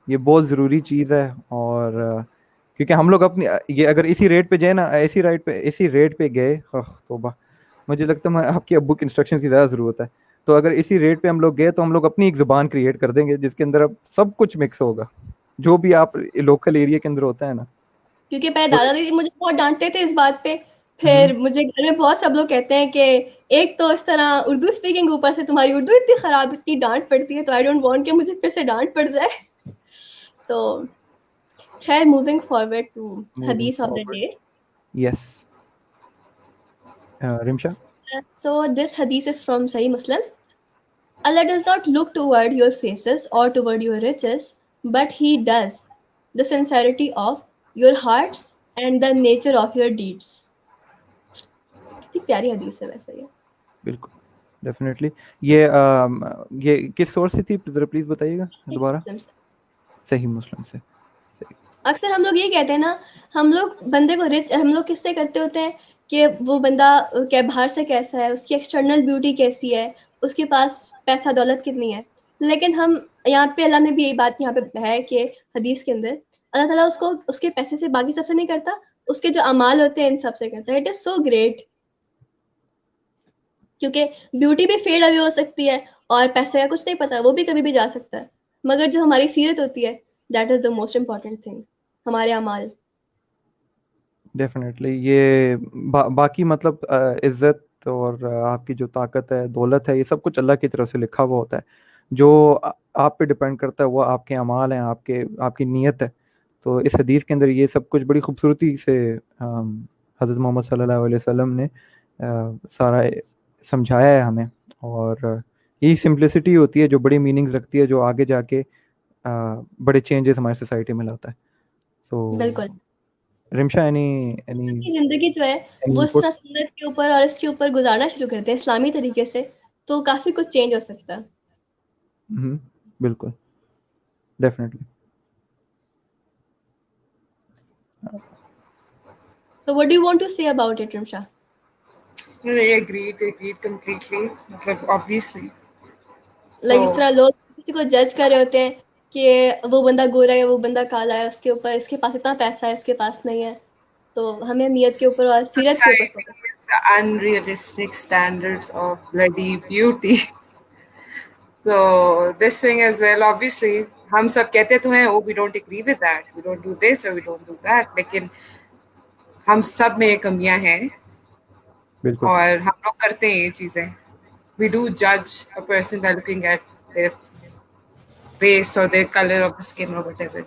ये बहुत ज़रूरी चीज़ है। और क्योंकि हम लोग अपनी ये अगर इसी रेट पे जाए ना, इसी रेट पे गए, तौबा, मुझे लगता है आपके अब्बू की इंस्ट्रक्शन की ज़्यादा ज़रूरत है। तो अगर इसी रेट पे हम लोग गए तो हम लोग अपनी एक ज़ुबान क्रिएट कर देंगे जिसके अंदर अब सब कुछ मिक्स होगा, जो भी आप लोकल एरिया के अंदर होता है ना। क्योंकि पहले तो दादा दीदी मुझे बहुत डांटते थे इस बात पे। हम्म, फिर मुझे घर में बहुत सब लोग कहते हैं कि एक तो इस तरह उर्दू स्पीकिंग, ऊपर से तुम्हारी उर्दू इतनी खराब, इतनी डांट पड़ती है, तो आई डोंट वांट कि मुझे फिर से डांट पड़ जाए। तो खैर, मूविंग फॉरवर्ड टू मूविंग हदीस of the forward, day. Yes, Rimsha. So this hadith is from Sahih Muslim. Allah does not look toward your faces or toward your riches, but He does the sincerity of your hearts and the nature of your deeds. कितनी प्यारी हदीस है वैसे ये। बिल्कुल, definitely. ये किस source से थी, जरा प्लीज बताइएगा दोबारा। मुस्लिम से। सही मुस्लिम से, सही। अक्सर हम लोग ये कहते हैं ना, हम लोग बंदे को रिच हम लोग किससे करते होते हैं कि वो बंदा क्या बाहर से कैसा है, उसकी एक्सटर्नल ब्यूटी कैसी है, उसके पास पैसा दौलत कितनी है। लेकिन हम यहाँ पे, अल्लाह ने भी यही बात यहाँ पे है कि हदीस के अंदर अल्लाह ताला उसको उसके पैसे से बाकी सबसे नहीं करता, उसके जो अमाल होते हैं इन सबसे करता है। इट इज सो ग्रेट, क्योंकि ब्यूटी भी फेड अवे हो सकती है और पैसे का कुछ नहीं पता, वो भी कभी भी जा सकता है। मगर जो हमारी सीरत होती है, that is the most important thing, हमारे अमाल। डेफिनेटली ये बाकी मतलब इज्जत और आपकी जो ताकत है, दौलत है, ये सब कुछ अल्लाह की तरफ से लिखा हुआ होता है। जो आप पे डिपेंड करता है वो आपके अमाल हैं, आपकी नीयत है। तो इस हदीस के अंदर ये सब कुछ बड़ी खूबसूरती से हज़रत मोहम्मद सल्लल्लाहु अलैहि वसल्लम ने सारा समझाया है हमें। और यही सिंपलिसिटी होती है जो बड़ी मीनिंग्स रखती है, जो आगे जाके बड़े चेंजेस हमारी सोसाइटी में लाता है। बिल्कुल। सो रिमशा, एनी की जिंदगी जो है वो इस इनपुट? तरह सुन्नत के ऊपर और इसके ऊपर गुजारना शुरू करते हैं इस्लामी तरीके से, तो काफी कुछ चेंज हो सकता है। बिल्कुल, definitely. So what do you want to say about it, Rimsha? I agreed completely. मतलब obviously. Like इस तरह लोग किसी को जज कर रहे होते हैं कि वो बंदा गोरा है, वो बंदा काला है, उसके ऊपर इसके पास इतना पैसा है, इसके पास नहीं है। तो हमें नियत के ऊपर और सीरत के ऊपर focus. Society's unrealistic standards of bloody beauty. So this thing as well, obviously, हम सब कहते तो हैं, oh, we don't agree with that, we don't do this or we don't do that, लेकिन हम सब में ये कमियां हैं बिल्कुल, और हम लोग करते हैं ये चीजें. We do judge a person by looking at their race or their color of the skin or whatever.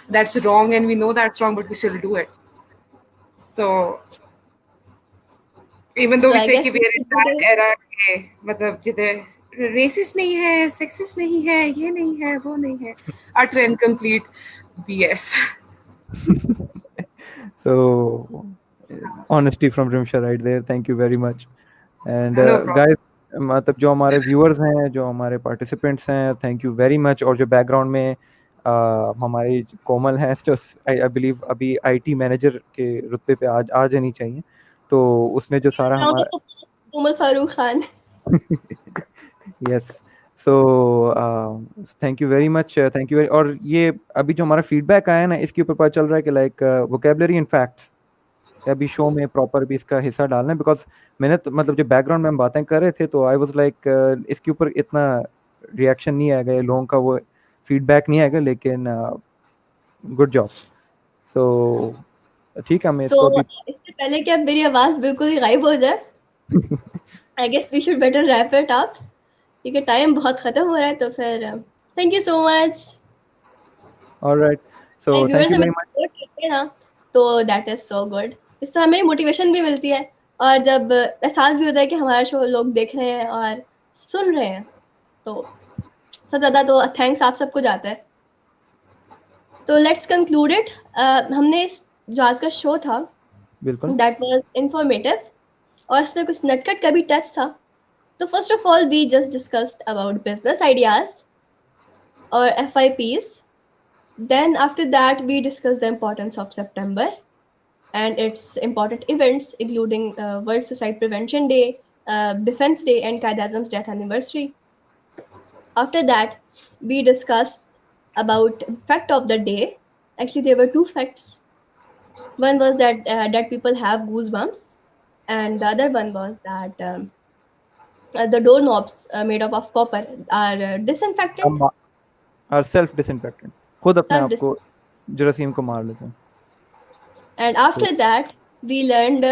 That's wrong, and we know that's wrong, but we still do it. So even though So we I say guess कि we are in that era के मतलब जिधर racist नहीं है, sexist नहीं है, ये नहीं है, वो नहीं है, utter and complete BS. so honesty from Rimsha right there, thank you very much. And No problem. guys, मतलब जो हमारे व्यूअर्स हैं, जो हमारे पार्टिसिपेंट्स हैं, थैंक यू वेरी मच। और जो बैकग्राउंड में हमारी कोमल हैं, जो आई बिलीव अभी आईटी मैनेजर के रुतबे पे आ जानी चाहिए, तो उसने जो सारा हमारा Komal Farooq Khan. Yes, so thank you very much, thank you. और ये अभी जो हमारा फीडबैक आया है ना, इसके ऊपर पता चल रहा है कि लाइक वोकेबलरी एंड फैक्ट्स अभी शो में प्रॉपर भी इसका हिस्सा डालना है। बिकॉज मैंने तो मतलब जो बैकग्राउंड में हम बातें कर रहे थे तो आई वाज लाइक इसके ऊपर इतना रिएक्शन नहीं आएगा, लोगों का वो फीडबैक नहीं आएगा, लेकिन गुड जॉब। सो ठीक है, हमें इसको अभी इससे पहले कि अब मेरी आवाज बिल्कुल ही गायब हो जाए, I guess we should better wrap it up, क्योंकि टाइम बहुत खत्म हो रहा है। तो फिर thank you so much. Alright, so thank you very much. Support करते हैं ना, तो दैट इज सो गुड। इस तरह हमें मोटिवेशन भी मिलती है और जब एहसास भी होता है कि हमारा शो लोग देख रहे हैं और सुन रहे हैं, तो सबसे ज्यादा तो थैंक्स आप सबको जाता है। तो लेट्स कंक्लूड इट। हमने इस जो आज का शो था, बिल्कुल, दैट वाज इंफॉर्मेटिव और इसमें कुछ नटखट का भी टच था। तो first of all we just discussed about business ideas और FIPs. Then after that we discussed the importance of September and its important events, including World Suicide Prevention Day, Defense Day, and Qaid Azam's death anniversary. After that, we discussed about fact of the day. Actually, there were two facts. One was that dead people have goosebumps, and the other one was that the doorknobs made up of copper are disinfectant. हम are self disinfectant, खुद अपने Self आप को जरासीम को मार लेते हैं. And after that, we learned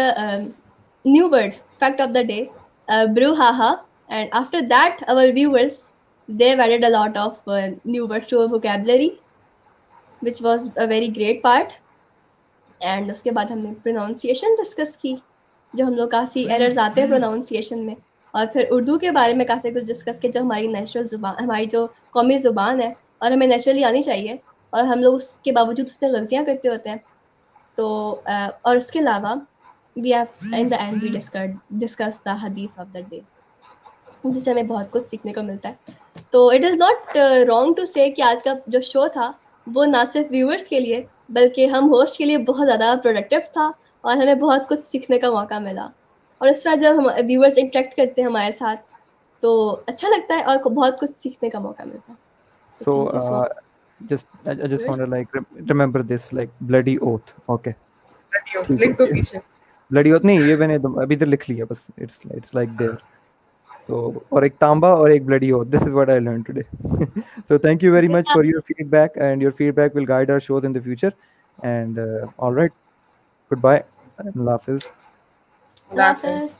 new words, fact of the day, brouhaha. And after that, our viewers, they've added a lot of new words to our vocabulary, which was a very great part. And उसके बाद हमने pronunciation discuss की, जो हम लोग काफ़ी errors आते हैं pronunciation में. और फिर उर्दू के बारे में काफ़ी कुछ डिस्कस किया, जो हमारी नेचुरल जुबान, हमारी जो कौमी ज़ुबान है और हमें नेचुरली आनी चाहिए, और हम लोग उसके बावजूद उसमें गलतियाँ करते होते हैं. तो और उसके अलावा we have in the end we discuss the हदीस ऑफ द डे, जिससे हमें बहुत कुछ सीखने को मिलता है. तो it is not wrong to say कि आज का जो शो था वो ना सिर्फ व्यूअर्स के लिए बल्कि हम होस्ट के लिए बहुत ज़्यादा प्रोडक्टिव था और हमें बहुत कुछ सीखने का मौका मिला. और इस तरह जब हम व्यूअर्स इंटरेक्ट करते हैं हमारे साथ तो अच्छा लगता है और बहुत कुछ सीखने का मौका मिलता है. So I just want to like remember this, like bloody oath. Okay. लिख दो पीछे. Bloody oath नहीं, ये मैंने अभी इधर लिख लिया बस. It's like there. So और एक तांबा और एक bloody oath. This is what I learned today. So thank you very much for your feedback, and your feedback will guide our shows in the future. And all right, goodbye. Allah Hafiz. Allah Hafiz.